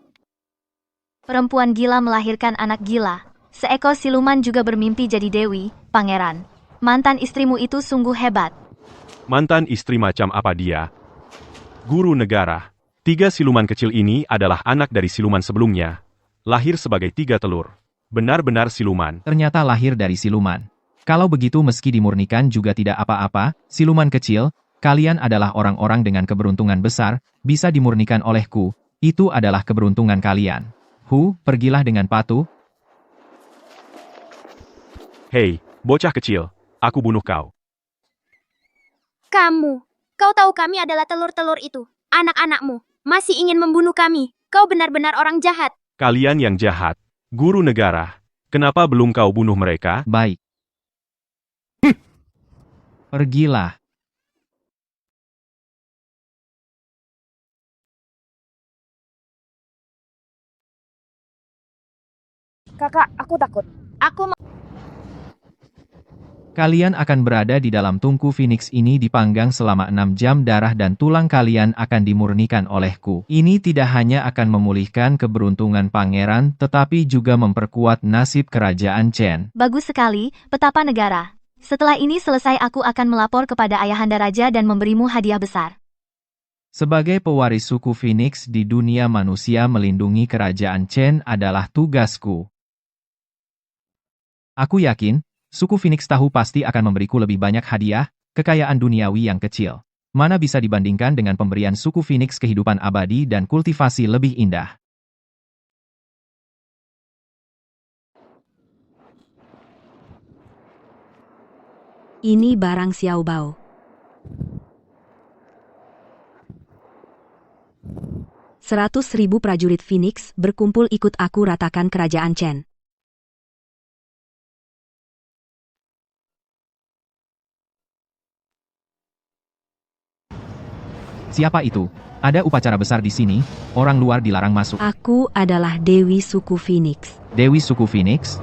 Perempuan gila melahirkan anak gila. Seekor siluman juga bermimpi jadi Dewi, pangeran. Mantan istrimu itu sungguh hebat. Mantan istri macam apa dia? Guru negara. 3 siluman kecil ini adalah anak dari siluman sebelumnya. Lahir sebagai 3 telur. Benar-benar siluman. Ternyata lahir dari siluman. Kalau begitu meski dimurnikan juga tidak apa-apa, siluman kecil, kalian adalah orang-orang dengan keberuntungan besar, bisa dimurnikan olehku, itu adalah keberuntungan kalian. Pergilah dengan patuh. Hei, bocah kecil, aku bunuh kau. Kau tahu kami adalah telur-telur itu. Anak-anakmu masih ingin membunuh kami. Kau benar-benar orang jahat. Kalian yang jahat. Guru negara, kenapa belum kau bunuh mereka? Baik. Pergilah. Kakak, aku takut. Kalian akan berada di dalam tungku Phoenix ini dipanggang selama 6 jam, darah dan tulang kalian akan dimurnikan olehku. Ini tidak hanya akan memulihkan keberuntungan pangeran, tetapi juga memperkuat nasib kerajaan Chen. Bagus sekali, petapa negara. Setelah ini selesai aku akan melapor kepada Ayahanda Raja dan memberimu hadiah besar. Sebagai pewaris suku Phoenix di dunia manusia, melindungi kerajaan Chen adalah tugasku. Aku yakin, suku Phoenix tahu pasti akan memberiku lebih banyak hadiah, kekayaan duniawi yang kecil. Mana bisa dibandingkan dengan pemberian suku Phoenix kehidupan abadi dan kultivasi lebih indah. Ini barang Xiao Bao. Seratus ribu prajurit Phoenix berkumpul ikut aku ratakan kerajaan Chen. Siapa itu? Ada upacara besar di sini, orang luar dilarang masuk. Aku adalah Dewi suku Phoenix. Dewi suku Phoenix?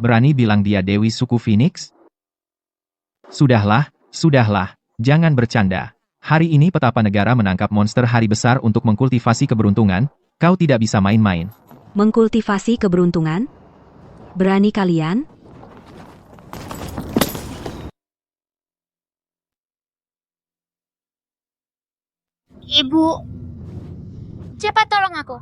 Berani bilang dia Dewi suku Phoenix? Sudahlah, jangan bercanda. Hari ini petapa negara menangkap monster hari besar untuk mengkultivasi keberuntungan, kau tidak bisa main-main. Mengkultivasi keberuntungan? Berani kalian? Ibu, cepat tolong aku.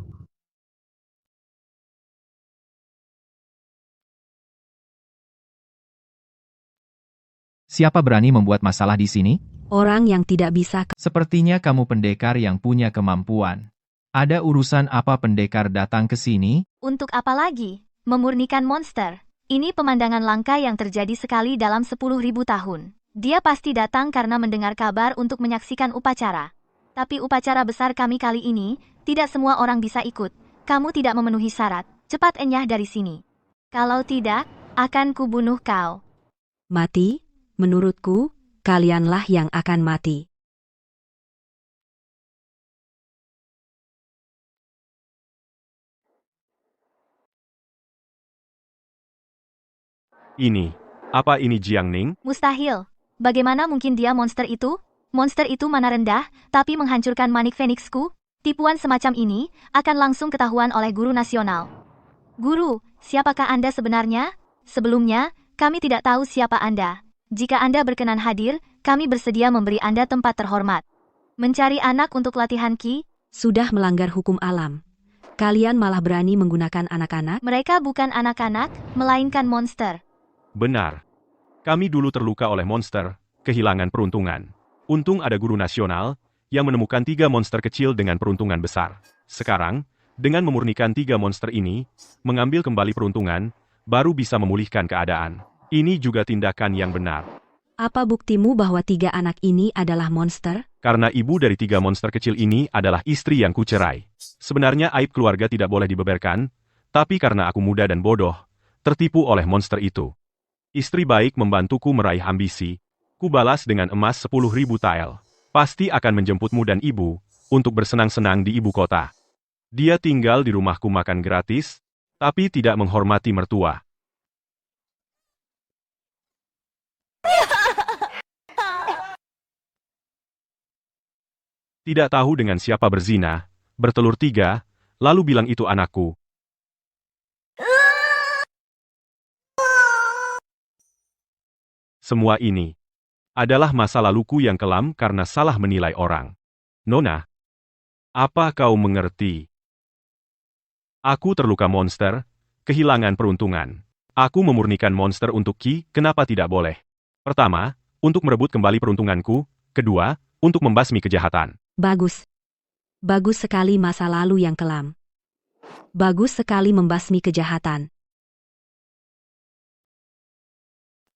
Siapa berani membuat masalah di sini? Orang yang tidak bisa. Sepertinya kamu pendekar yang punya kemampuan. Ada urusan apa pendekar datang ke sini? Untuk apa lagi? Memurnikan monster. Ini pemandangan langka yang terjadi sekali dalam 10.000 tahun. Dia pasti datang karena mendengar kabar untuk menyaksikan upacara. Tapi upacara besar kami kali ini, tidak semua orang bisa ikut. Kamu tidak memenuhi syarat. Cepat enyah dari sini. Kalau tidak, akan kubunuh kau. Mati? Menurutku, kalianlah yang akan mati. Apa ini Jiang Ning? Mustahil. Bagaimana mungkin dia monster itu? Monster itu mana rendah, tapi menghancurkan manik Phoenixku? Tipuan semacam ini akan langsung ketahuan oleh guru nasional. Guru, siapakah Anda sebenarnya? Sebelumnya, kami tidak tahu siapa Anda. Jika Anda berkenan hadir, kami bersedia memberi Anda tempat terhormat. Mencari anak untuk latihan Ki? Sudah melanggar hukum alam. Kalian malah berani menggunakan anak-anak? Mereka bukan anak-anak, melainkan monster. Benar. Kami dulu terluka oleh monster, kehilangan peruntungan. Untung ada guru nasional, yang menemukan 3 monster kecil dengan peruntungan besar. Sekarang, dengan memurnikan 3 monster ini, mengambil kembali peruntungan, baru bisa memulihkan keadaan. Ini juga tindakan yang benar. Apa buktimu bahwa 3 anak ini adalah monster? Karena ibu dari 3 monster kecil ini adalah istri yang kucerai. Sebenarnya aib keluarga tidak boleh dibeberkan, tapi karena aku muda dan bodoh, tertipu oleh monster itu. Istri baik membantuku meraih ambisi, ku balas dengan emas 10.000 tael. Pasti akan menjemputmu dan ibu, untuk bersenang-senang di ibu kota. Dia tinggal di rumahku makan gratis, tapi tidak menghormati mertua. Tidak tahu dengan siapa berzina, bertelur 3, lalu bilang itu anakku. Semua ini adalah masa laluku yang kelam karena salah menilai orang. Nona, apa kau mengerti? Aku terluka monster, kehilangan peruntungan. Aku memurnikan monster untuk Ki, kenapa tidak boleh? Pertama, untuk merebut kembali peruntunganku. Kedua, untuk membasmi kejahatan. Bagus. Bagus sekali masa lalu yang kelam. Bagus sekali membasmi kejahatan.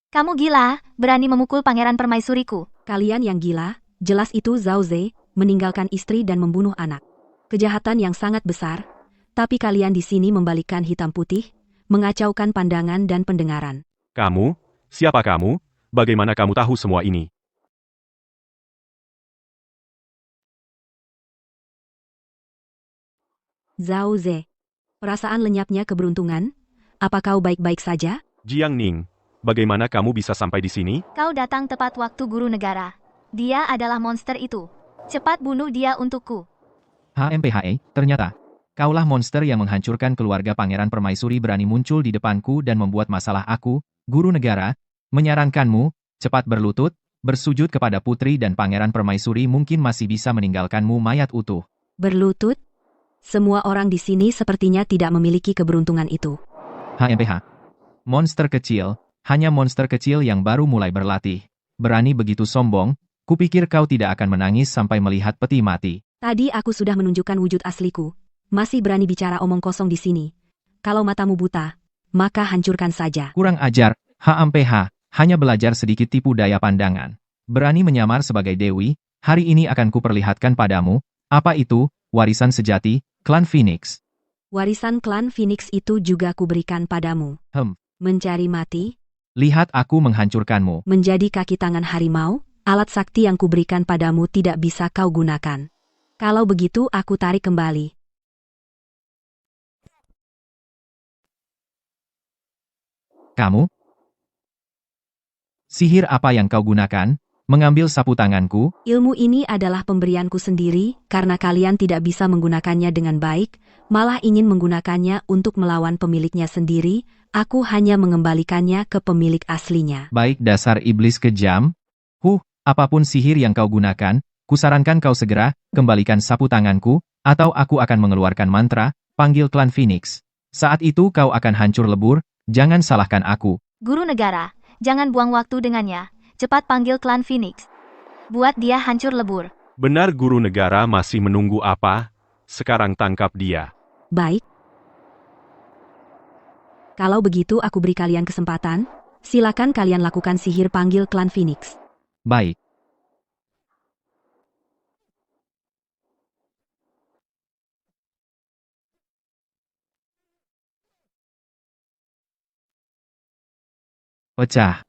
Kamu gila, berani memukul pangeran permaisuriku. Kalian yang gila, jelas itu Zhao Ze, meninggalkan istri dan membunuh anak. Kejahatan yang sangat besar, tapi kalian di sini membalikkan hitam putih, mengacaukan pandangan dan pendengaran. Kamu? Siapa kamu? Bagaimana kamu tahu semua ini? Zhao Ze. Perasaan lenyapnya keberuntungan? Apa kau baik-baik saja? Jiang Ning, bagaimana kamu bisa sampai di sini? Kau datang tepat waktu guru negara. Dia adalah monster itu. Cepat bunuh dia untukku. HMPHE, ternyata. Kaulah monster yang menghancurkan keluarga Pangeran Permaisuri, berani muncul di depanku dan membuat masalah aku, guru negara, menyarankanmu, cepat berlutut, Bersujud kepada putri dan pangeran permaisuri mungkin masih bisa meninggalkanmu mayat utuh. Berlutut? Semua orang di sini sepertinya tidak memiliki keberuntungan itu. HMPH. Monster kecil, hanya monster kecil yang baru mulai berlatih. Berani begitu sombong, kupikir kau tidak akan menangis sampai melihat peti mati. Tadi aku sudah menunjukkan wujud asliku. Masih berani bicara omong kosong di sini. Kalau matamu buta, maka hancurkan saja. Kurang ajar, HMPH, hanya belajar sedikit tipu daya pandangan. Berani menyamar sebagai dewi, hari ini akan kuperlihatkan padamu, apa itu, warisan sejati, klan Phoenix. Warisan klan Phoenix itu juga kuberikan padamu. Mencari mati? Lihat aku menghancurkanmu. Menjadi kaki tangan harimau, alat sakti yang kuberikan padamu tidak bisa kau gunakan. Kalau begitu aku tarik kembali. Kamu? Sihir apa yang kau gunakan? Mengambil sapu tanganku? Ilmu ini adalah pemberianku sendiri, karena kalian tidak bisa menggunakannya dengan baik, malah ingin menggunakannya untuk melawan pemiliknya sendiri, aku hanya mengembalikannya ke pemilik aslinya. Baik, dasar iblis kejam. Apapun sihir yang kau gunakan, kusarankan kau segera kembalikan sapu tanganku, atau aku akan mengeluarkan mantra, panggil klan Phoenix. Saat itu kau akan hancur lebur, jangan salahkan aku. Guru negara, jangan buang waktu dengannya. Cepat panggil klan Phoenix. Buat dia hancur lebur. Benar guru negara masih menunggu apa? Sekarang tangkap dia. Baik. Kalau begitu aku beri kalian kesempatan, silakan kalian lakukan sihir panggil klan Phoenix. Baik. Pecah.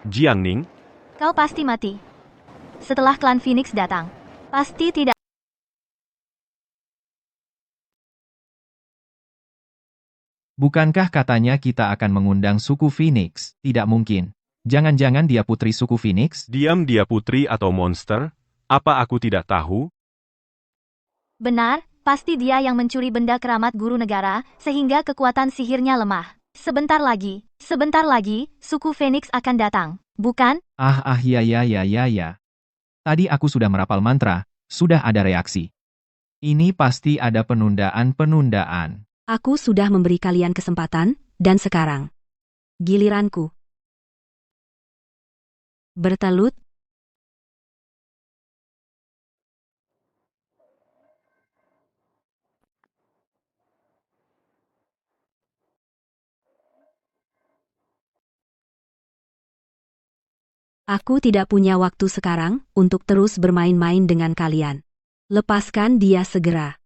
Jiangning, Kau pasti mati. Setelah klan Phoenix datang. Pasti tidak. Bukankah katanya kita akan mengundang suku Phoenix? Tidak mungkin. Jangan-jangan dia putri suku Phoenix? diam dia putri atau monster? Apa aku tidak tahu? Benar, pasti dia yang mencuri benda keramat guru negara, sehingga kekuatan sihirnya lemah. Sebentar lagi, suku Phoenix akan datang. Bukan? Ya. Tadi aku sudah merapal mantra, sudah ada reaksi. Ini pasti ada penundaan. Aku sudah memberi kalian kesempatan, dan sekarang giliranku. Bertelut. Aku tidak punya waktu sekarang untuk terus bermain-main dengan kalian. Lepaskan dia segera.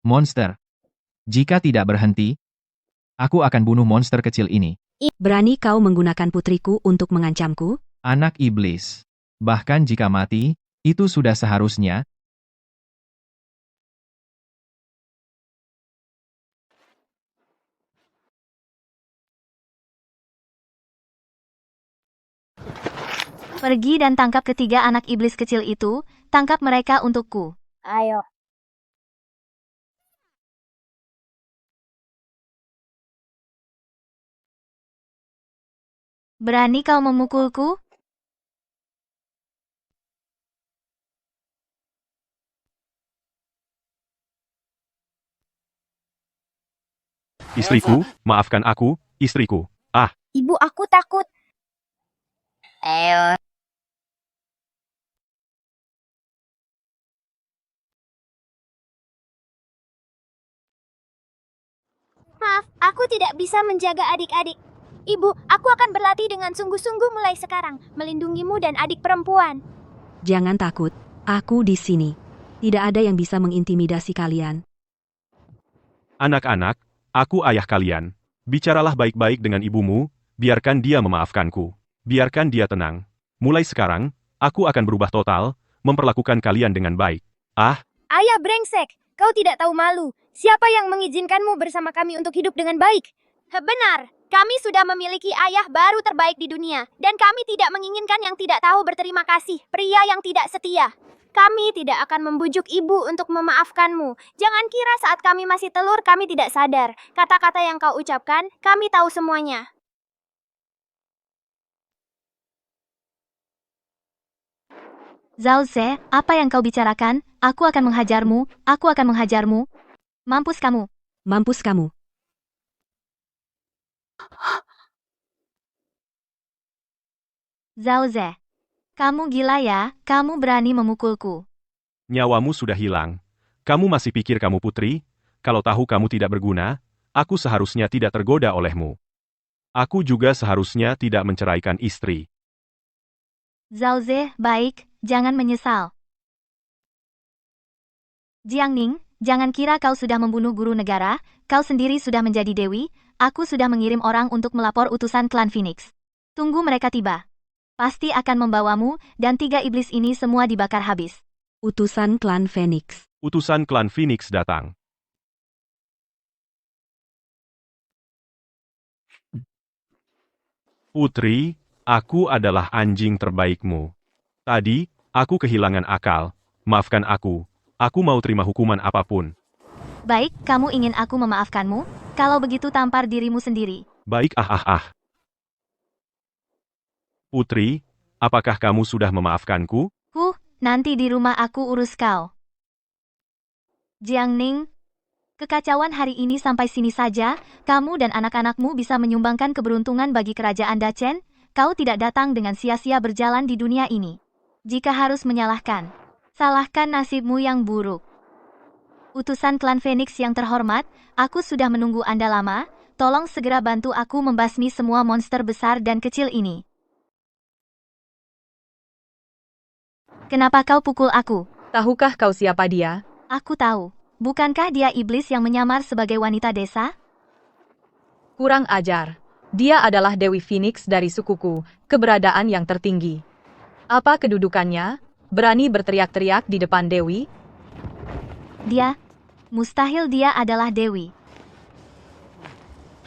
Monster. Jika tidak berhenti, aku akan bunuh monster kecil ini. Berani kau menggunakan putriku untuk mengancamku? Anak iblis. Bahkan jika mati, itu sudah seharusnya. Pergi dan tangkap ketiga anak iblis kecil itu, tangkap mereka untukku. Ayo. Berani kau memukulku? Istriku, maafkan aku, istriku. Ibu, aku takut. Ayo. Maaf, aku tidak bisa menjaga adik-adik. Ibu, aku akan berlatih dengan sungguh-sungguh mulai sekarang, melindungimu dan adik perempuan. Jangan takut, aku di sini. Tidak ada yang bisa mengintimidasi kalian. Anak-anak, aku ayah kalian. Bicaralah baik-baik dengan ibumu, biarkan dia memaafkanku. Biarkan dia tenang. Mulai sekarang, aku akan berubah total, memperlakukan kalian dengan baik. Ayah brengsek, kau tidak tahu malu. Siapa yang mengizinkanmu bersama kami untuk hidup dengan baik? Benar, kami sudah memiliki ayah baru terbaik di dunia, dan kami tidak menginginkan yang tidak tahu berterima kasih, pria yang tidak setia. Kami tidak akan membujuk ibu untuk memaafkanmu. Jangan kira saat kami masih telur kami tidak sadar. Kata-kata yang kau ucapkan, kami tahu semuanya. Zhao Ze, apa yang kau bicarakan? Aku akan menghajarmu, aku akan menghajarmu. Mampus kamu. Mampus kamu. Zhao Ze. Kamu gila ya, kamu berani memukulku. Nyawamu sudah hilang. Kamu masih pikir kamu putri? Kalau tahu kamu tidak berguna, aku seharusnya tidak tergoda olehmu. Aku juga seharusnya tidak menceraikan istri. Zhao Ze, baik, jangan menyesal. Jiang Ning, jangan kira kau sudah membunuh guru negara, kau sendiri sudah menjadi dewi, aku sudah mengirim orang untuk melapor utusan klan Phoenix. Tunggu mereka tiba. Pasti akan membawamu, dan 3 iblis ini semua dibakar habis. Utusan klan Phoenix. Utusan klan Phoenix datang. Putri, aku adalah anjing terbaikmu. Tadi, aku kehilangan akal. Maafkan aku. Aku mau terima hukuman apapun. Baik, kamu ingin aku memaafkanmu? Kalau begitu tampar dirimu sendiri. Baik. Putri, apakah kamu sudah memaafkanku? Nanti di rumah aku urus kau. Jiang Ning, kekacauan hari ini sampai sini saja, kamu dan anak-anakmu bisa menyumbangkan keberuntungan bagi kerajaan Dacen, kau tidak datang dengan sia-sia berjalan di dunia ini. Jika harus menyalahkan, salahkan nasibmu yang buruk. Utusan klan Phoenix yang terhormat, aku sudah menunggu Anda lama, tolong segera bantu aku membasmi semua monster besar dan kecil ini. Kenapa kau pukul aku? Tahukah kau siapa dia? Aku tahu. Bukankah dia iblis yang menyamar sebagai wanita desa? Kurang ajar. Dia adalah Dewi Phoenix dari sukuku, keberadaan yang tertinggi. Apa kedudukannya? Berani berteriak-teriak di depan Dewi? Mustahil dia adalah Dewi.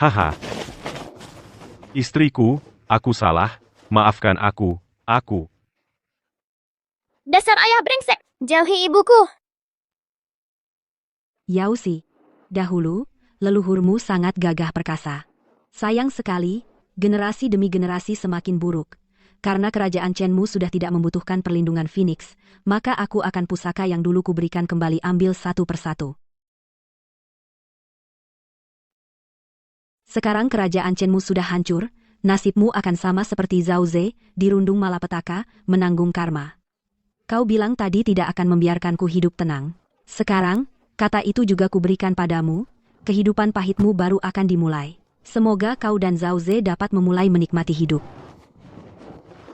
Haha. Istriku, aku salah. Maafkan aku. Dasar ayah brengsek, jauhi ibuku. Yao Xi. Dahulu, leluhurmu sangat gagah perkasa. Sayang sekali, generasi demi generasi semakin buruk. Karena kerajaan Chenmu sudah tidak membutuhkan perlindungan Phoenix, maka aku akan pusaka yang dulu kuberikan kembali ambil satu persatu. Sekarang kerajaan Chenmu sudah hancur, nasibmu akan sama seperti Zhao Ze, dirundung malapetaka, menanggung karma. Kau bilang tadi tidak akan membiarkanku hidup tenang. Sekarang, kata itu juga kuberikan padamu, kehidupan pahitmu baru akan dimulai. Semoga kau dan Zhao Ze dapat memulai menikmati hidup.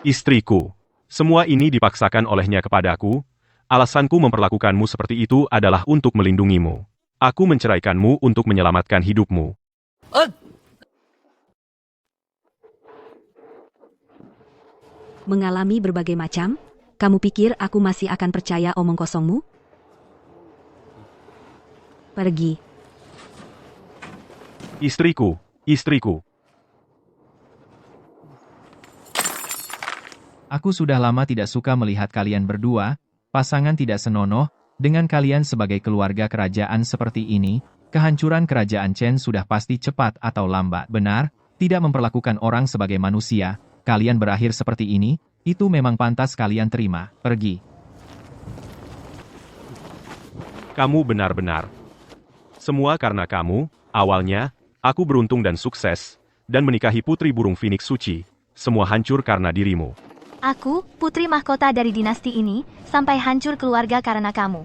Istriku. Semua ini dipaksakan olehnya kepadaku. Alasanku memperlakukanmu seperti itu adalah untuk melindungimu. Aku menceraikanmu untuk menyelamatkan hidupmu. Mengalami berbagai macam, kamu pikir aku masih akan percaya omong kosongmu? Pergi. Istriku. Aku sudah lama tidak suka melihat kalian berdua, pasangan tidak senonoh, dengan kalian sebagai keluarga kerajaan seperti ini, kehancuran kerajaan Chen sudah pasti cepat atau lambat. Benar, tidak memperlakukan orang sebagai manusia, kalian berakhir seperti ini, itu memang pantas kalian terima. Pergi. Kamu benar-benar. Semua karena kamu, awalnya, aku beruntung dan sukses, dan menikahi putri burung Phoenix suci, semua hancur karena dirimu. Aku, putri mahkota dari dinasti ini, sampai hancur keluarga karena kamu.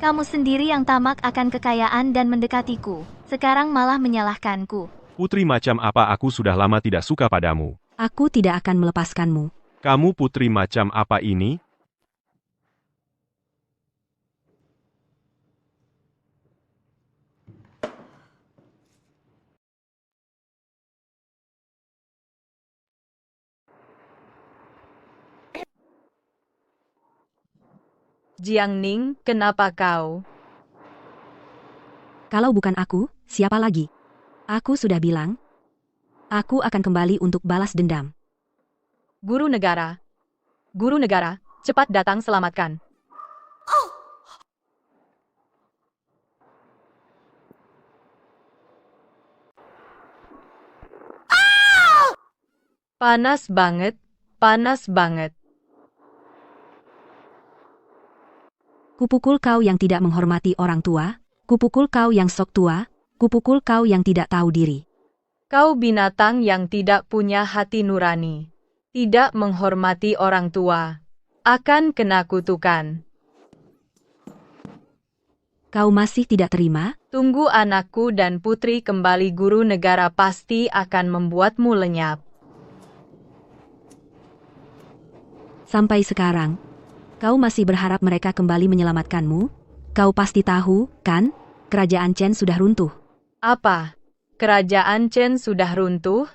Kamu sendiri yang tamak akan kekayaan dan mendekatiku, sekarang malah menyalahkanku. Putri macam apa aku sudah lama tidak suka padamu. Aku tidak akan melepaskanmu. Kamu putri macam apa ini? Jiang Ning, kenapa kau? Kalau bukan aku, siapa lagi? Aku sudah bilang, aku akan kembali untuk balas dendam. Guru negara. Guru negara, cepat datang selamatkan. Panas banget, panas banget. Kupukul kau yang tidak menghormati orang tua, kupukul kau yang sok tua, kupukul kau yang tidak tahu diri. Kau binatang yang tidak punya hati nurani. Tidak menghormati orang tua. Akan kena kutukan. Kau masih tidak terima? Tunggu anakku dan putri kembali, guru negara pasti akan membuatmu lenyap. Sampai sekarang, kau masih berharap mereka kembali menyelamatkanmu? Kau pasti tahu, kan? Kerajaan Chen sudah runtuh. Apa? Kerajaan Chen sudah runtuh?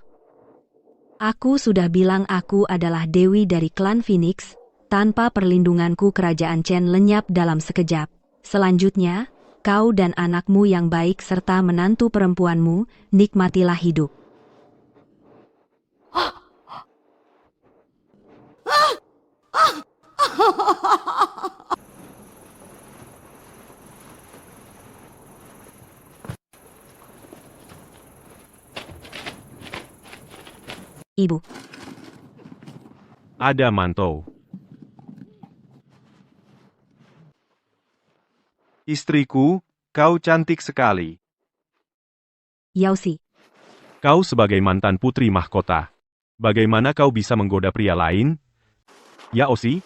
Aku sudah bilang aku adalah dewi dari klan Phoenix. Tanpa perlindunganku kerajaan Chen lenyap dalam sekejap. Selanjutnya, kau dan anakmu yang baik serta menantu perempuanmu, nikmatilah hidup. Ibu. Ada mantou. Istriku, kau cantik sekali. Yaosi. Kau sebagai mantan putri mahkota. Bagaimana kau bisa menggoda pria lain? Yaosi,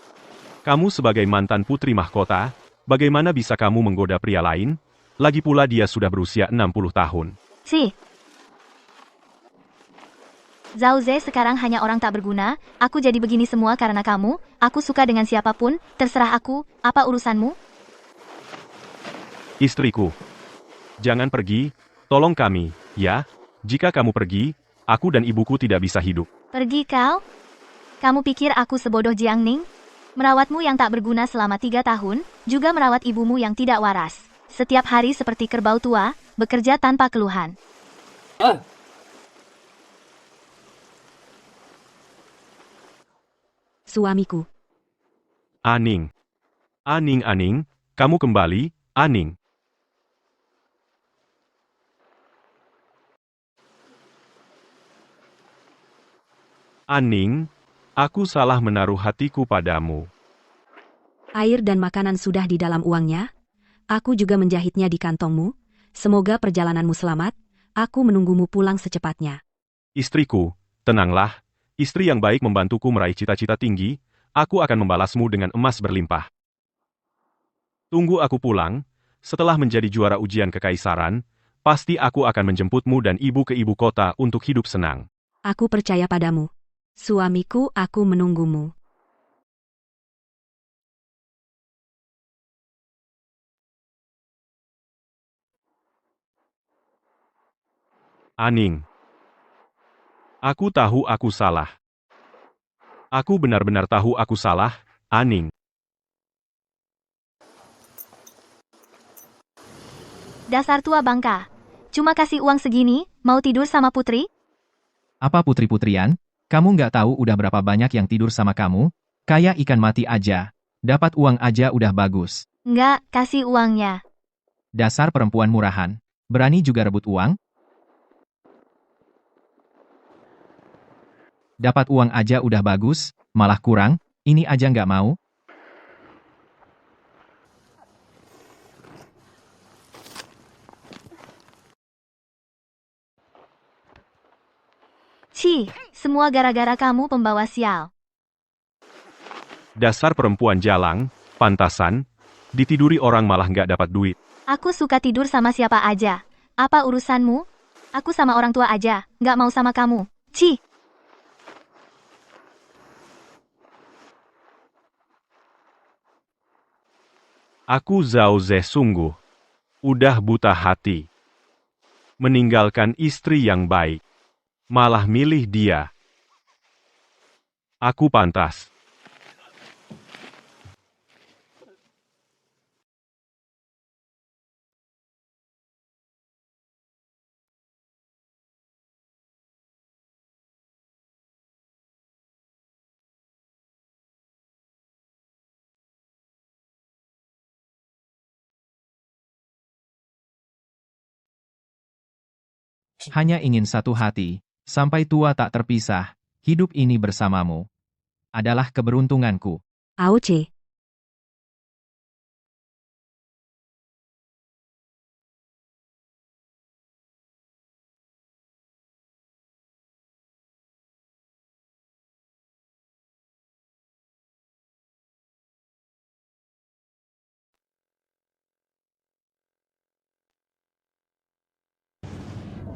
kamu sebagai mantan putri mahkota, bagaimana bisa kamu menggoda pria lain? Lagi pula dia sudah berusia 60 tahun. Si. Zhao Ze sekarang hanya orang tak berguna, aku jadi begini semua karena kamu, aku suka dengan siapapun, terserah aku, apa urusanmu? Istriku, jangan pergi, tolong kami, ya. Jika kamu pergi, aku dan ibuku tidak bisa hidup. Pergi kau? Kamu pikir aku sebodoh Jiang Ning? Merawatmu yang tak berguna selama 3 tahun, juga merawat ibumu yang tidak waras. Setiap hari seperti kerbau tua, bekerja tanpa keluhan. Suamiku. Aning. Aning, kamu kembali, Aning. Aning, aku salah menaruh hatiku padamu. Air dan makanan sudah di dalam uangnya. Aku juga menjahitnya di kantongmu. Semoga perjalananmu selamat. Aku menunggumu pulang secepatnya. Istriku, tenanglah. Istri yang baik membantuku meraih cita-cita tinggi. Aku akan membalasmu dengan emas berlimpah. Tunggu aku pulang. Setelah menjadi juara ujian kekaisaran, pasti aku akan menjemputmu dan ibu ke ibu kota untuk hidup senang. Aku percaya padamu. Suamiku, aku menunggumu. Aning. Aku tahu aku salah. Aku benar-benar tahu aku salah, Aning. Dasar tua bangka. Cuma kasih uang segini, mau tidur sama putri? Apa putri-putrian? Kamu nggak tahu udah berapa banyak yang tidur sama kamu? Kayak ikan mati aja. Dapat uang aja udah bagus. Enggak, kasih uangnya. Dasar perempuan murahan. Berani juga rebut uang? Dapat uang aja udah bagus, malah kurang, ini aja nggak mau? Cih, semua gara-gara kamu pembawa sial. Dasar perempuan jalang, pantasan, ditiduri orang malah nggak dapat duit. Aku suka tidur sama siapa aja. Apa urusanmu? Aku sama orang tua aja, nggak mau sama kamu. Cih. Aku Zhao Ze sungguh. Udah buta hati. Meninggalkan istri yang baik. Malah milih dia. Aku pantas. Hanya ingin satu hati, sampai tua tak terpisah, hidup ini bersamamu. Adalah keberuntunganku. Aoce.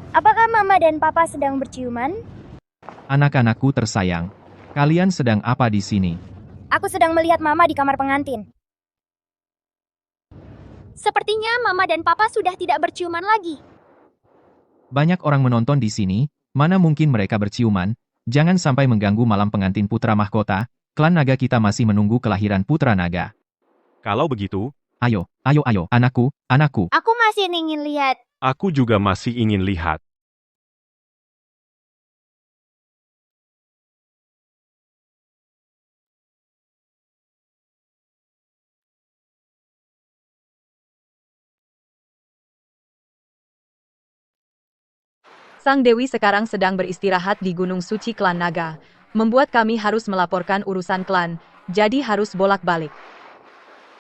Apakah Mama dan Papa sedang berciuman? Anak-anakku tersayang, kalian sedang apa di sini? Aku sedang melihat Mama di kamar pengantin. Sepertinya Mama dan Papa sudah tidak berciuman lagi. Banyak orang menonton di sini, mana mungkin mereka berciuman? Jangan sampai mengganggu malam pengantin putra mahkota, klan naga kita masih menunggu kelahiran putra naga. Kalau begitu, Ayo, anakku. Aku masih ingin lihat. aku juga masih ingin lihat. Sang Dewi sekarang sedang beristirahat di Gunung Suci Klan Naga, membuat kami harus melaporkan urusan klan, jadi harus bolak-balik.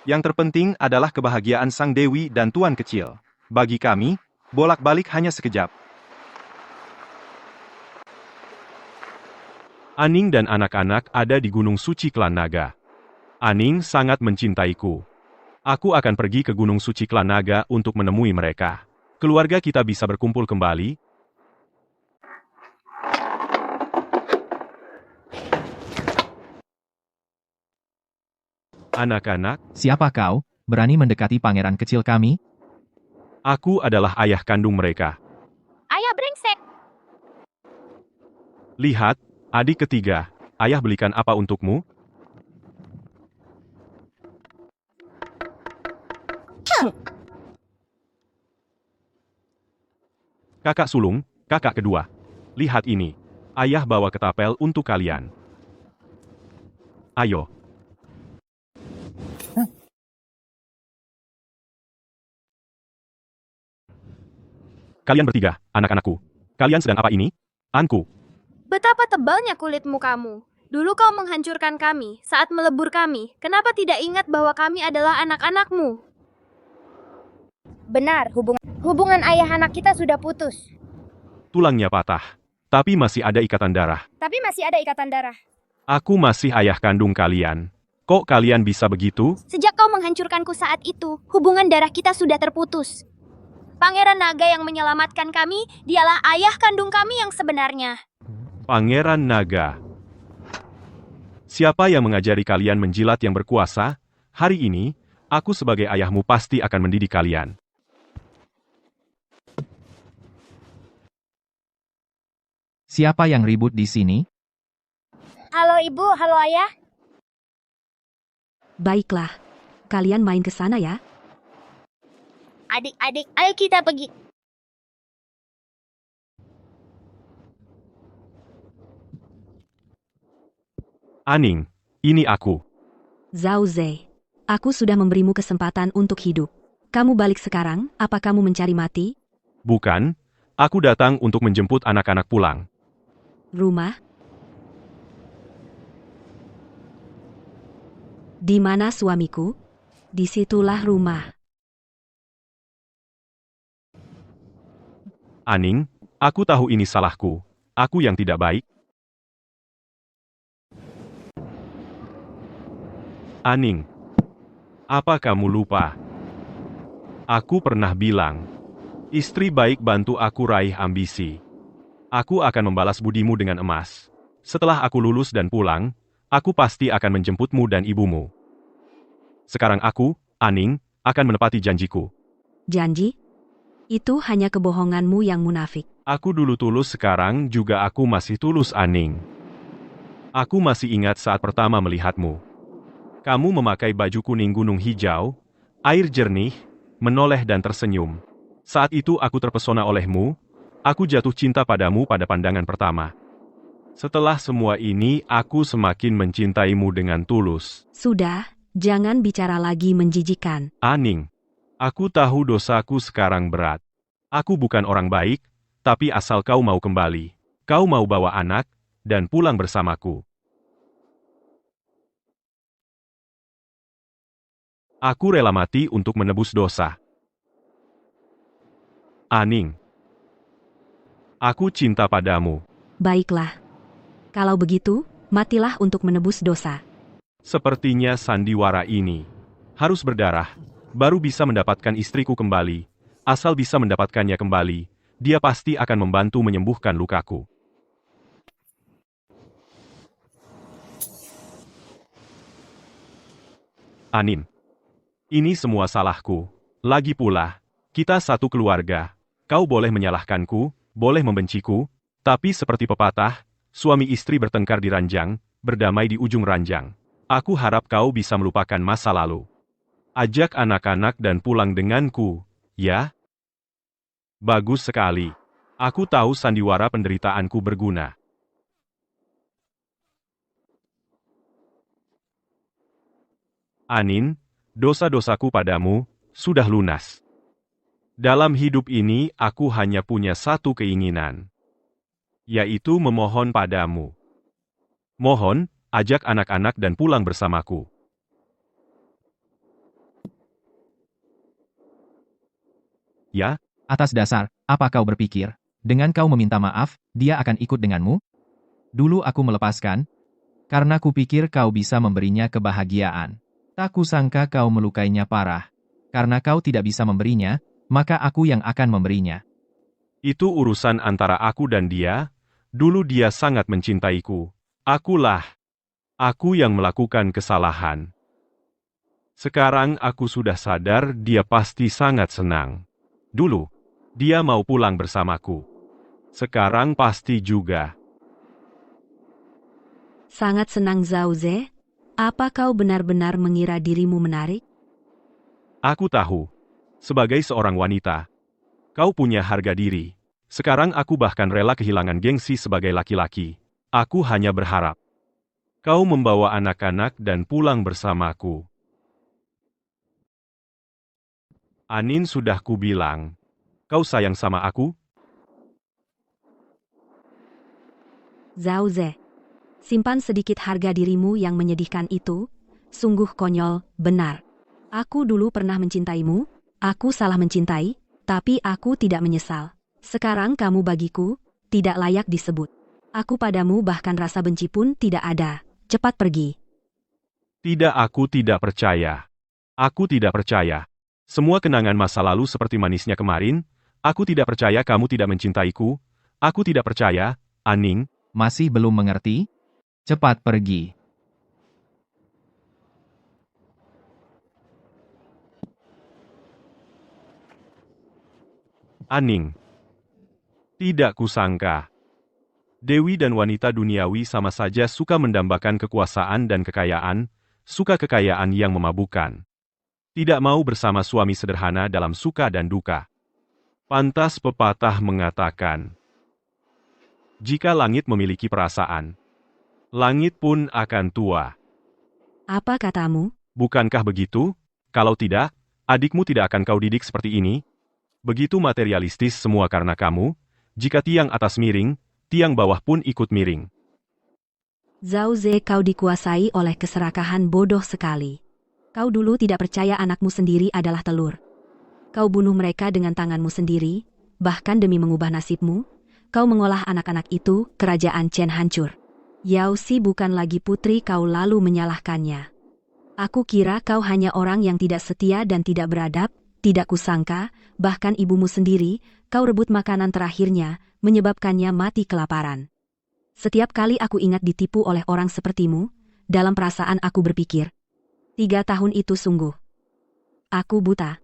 Yang terpenting adalah kebahagiaan Sang Dewi dan Tuan Kecil. Bagi kami, bolak-balik hanya sekejap. Aning dan anak-anak ada di Gunung Suci Klan Naga. Aning sangat mencintaiku. Aku akan pergi ke Gunung Suci Klan Naga untuk menemui mereka. Keluarga kita bisa berkumpul kembali. Anak-anak, Siapa kau, berani mendekati pangeran kecil kami? aku adalah ayah kandung mereka. Ayah brengsek. Lihat, adik ketiga, ayah belikan apa untukmu? Kakak sulung, kakak kedua. Lihat ini. Ayah bawa ketapel untuk kalian. Ayo. Kalian bertiga, anak-anakku. Kalian sedang apa ini? Anku. Betapa tebalnya kulitmu kamu. Dulu kau menghancurkan kami saat melebur kami. Kenapa tidak ingat bahwa kami adalah anak-anakmu? Benar, hubungan ayah anak kita sudah putus. Tulangnya patah. Tapi masih ada ikatan darah. Tapi masih ada ikatan darah. Aku masih ayah kandung kalian. Kok kalian bisa begitu? Sejak kau menghancurkanku saat itu, hubungan darah kita sudah terputus. Pangeran Naga yang menyelamatkan kami, dialah ayah kandung kami yang sebenarnya. Pangeran Naga. Siapa yang mengajari kalian menjilat yang berkuasa? Hari ini, aku sebagai ayahmu pasti akan mendidik kalian. Siapa yang ribut di sini? Halo ibu, halo ayah. Baiklah. Kalian main ke sana ya. Adik-adik, ayo kita pergi. Aning, ini aku. Zhao Ze. Aku sudah memberimu kesempatan untuk hidup. Kamu balik sekarang, apa kamu mencari mati? Bukan, aku datang untuk menjemput anak-anak pulang. Rumah? Di mana suamiku? Disitulah rumah. Aning, aku tahu ini salahku. Aku yang tidak baik. Aning, apa kamu lupa? Aku pernah bilang, istri baik bantu aku raih ambisi. Aku akan membalas budimu dengan emas. Setelah aku lulus dan pulang, aku pasti akan menjemputmu dan ibumu. Sekarang aku, Aning, akan menepati janjiku. Janji? Itu hanya kebohonganmu yang munafik. Aku dulu tulus, sekarang juga aku masih tulus, Aning. Aku masih ingat saat pertama melihatmu. Kamu memakai baju kuning gunung hijau, air jernih, menoleh dan tersenyum. Saat itu aku terpesona olehmu, aku jatuh cinta padamu pada pandangan pertama. Setelah semua ini, aku semakin mencintaimu dengan tulus. Sudah, jangan bicara lagi menjijikan. Aning, aku tahu dosaku sekarang berat. Aku bukan orang baik, Tapi asal kau mau kembali, kau mau bawa anak, dan pulang bersamaku. Aku rela mati untuk menebus dosa. Aning, aku cinta padamu. Baiklah. Kalau begitu, matilah untuk menebus dosa. Sepertinya sandiwara ini harus berdarah, baru bisa mendapatkan istriku kembali. Asal bisa mendapatkannya kembali, dia pasti akan membantu menyembuhkan lukaku. Anin, ini semua salahku. Lagi pula, kita satu keluarga. Kau boleh menyalahkanku, boleh membenciku, tapi seperti pepatah, suami istri bertengkar di ranjang, berdamai di ujung ranjang. Aku harap kau bisa melupakan masa lalu. Ajak anak-anak dan pulang denganku, ya? Bagus sekali. Aku tahu sandiwara penderitaanku berguna. Anin, dosa-dosaku padamu sudah lunas. Dalam hidup ini aku hanya punya satu keinginan, yaitu memohon padamu. Mohon, ajak anak-anak dan pulang bersamaku. Ya? Atas dasar, apa kau berpikir? Dengan kau meminta maaf, dia akan ikut denganmu? Dulu aku melepaskan, karena kupikir kau bisa memberinya kebahagiaan. Tak kusangka kau melukainya parah. Karena kau tidak bisa memberinya, maka aku yang akan memberinya. Itu urusan antara aku dan dia. Dulu dia sangat mencintaiku. Aku yang melakukan kesalahan. Sekarang aku sudah sadar dia pasti sangat senang. Dulu, dia mau pulang bersamaku. Sekarang pasti juga. Sangat senang Zhao Ze. Apa kau benar-benar mengira dirimu menarik? Aku tahu. Sebagai seorang wanita, kau punya harga diri. Sekarang aku bahkan rela kehilangan gengsi sebagai laki-laki. Aku hanya berharap kau membawa anak-anak dan pulang bersamaku. Anin, sudah kubilang, kau sayang sama aku? Zhao Ze. Simpan sedikit harga dirimu yang menyedihkan itu. Sungguh konyol, benar. Aku dulu pernah mencintaimu. Aku salah mencintai, tapi aku tidak menyesal. Sekarang kamu bagiku tidak layak disebut. Aku padamu bahkan rasa benci pun tidak ada. Cepat pergi. Tidak, aku tidak percaya. Aku tidak percaya. Semua kenangan masa lalu seperti manisnya kemarin. Aku tidak percaya kamu tidak mencintaiku. Aku tidak percaya, Aning. Masih belum mengerti? Cepat pergi. Aning. Tidak kusangka. Dewi dan wanita duniawi sama saja suka mendambakan kekuasaan dan kekayaan, suka kekayaan yang memabukkan. Tidak mau bersama suami sederhana dalam suka dan duka. Pantas pepatah mengatakan, jika langit memiliki perasaan, langit pun akan tua. Apa katamu? Bukankah begitu? Kalau tidak, adikmu tidak akan kau didik seperti ini. Begitu materialistis semua karena kamu. Jika tiang atas miring, tiang bawah pun ikut miring. Zhao Ze, kau dikuasai oleh keserakahan bodoh sekali. Kau dulu tidak percaya anakmu sendiri adalah telur. Kau bunuh mereka dengan tanganmu sendiri, bahkan demi mengubah nasibmu, kau mengolah anak-anak itu, kerajaan Chen hancur. Yao Xi bukan lagi putri kau lalu menyalahkannya. Aku kira kau hanya orang yang tidak setia dan tidak beradab, tidak kusangka, bahkan ibumu sendiri, kau rebut makanan terakhirnya, menyebabkannya mati kelaparan. Setiap kali aku ingat ditipu oleh orang sepertimu, dalam perasaan aku berpikir, 3 tahun itu sungguh. Aku buta.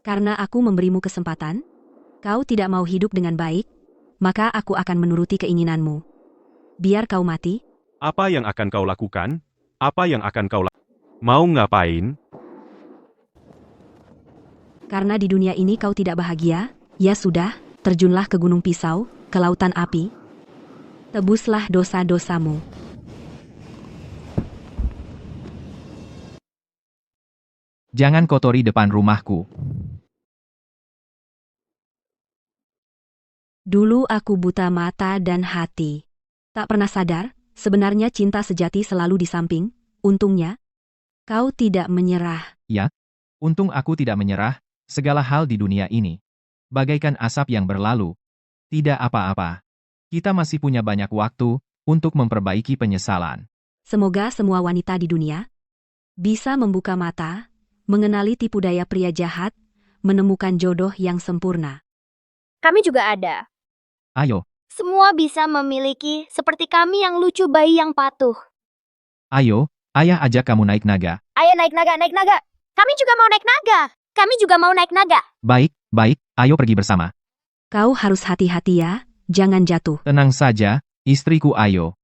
Karena aku memberimu kesempatan, kau tidak mau hidup dengan baik, maka aku akan menuruti keinginanmu. Biar kau mati. Apa yang akan kau lakukan? Apa yang akan kau lakukan? Mau ngapain? Karena di dunia ini kau tidak bahagia, ya sudah, terjunlah ke gunung pisau, ke lautan api. Tebuslah dosa-dosamu. Jangan kotori depan rumahku. Dulu aku buta mata dan hati. Tak pernah sadar, sebenarnya cinta sejati selalu di samping. Untungnya, kau tidak menyerah. Untung aku tidak menyerah, segala hal di dunia ini. Bagaikan asap yang berlalu. Tidak apa-apa. Kita masih punya banyak waktu untuk memperbaiki penyesalan. Semoga semua wanita di dunia bisa membuka mata, mengenali tipu daya pria jahat, menemukan jodoh yang sempurna. Kami juga ada. Ayo, Semua bisa memiliki, seperti kami yang lucu bayi yang patuh. ayo, ayah ajak kamu naik naga. Ayo naik naga, naik naga. Kami juga mau naik naga. Kami juga mau naik naga. Baik, baik, ayo pergi bersama. Kau harus hati-hati ya, jangan jatuh. Tenang saja, istriku ayo.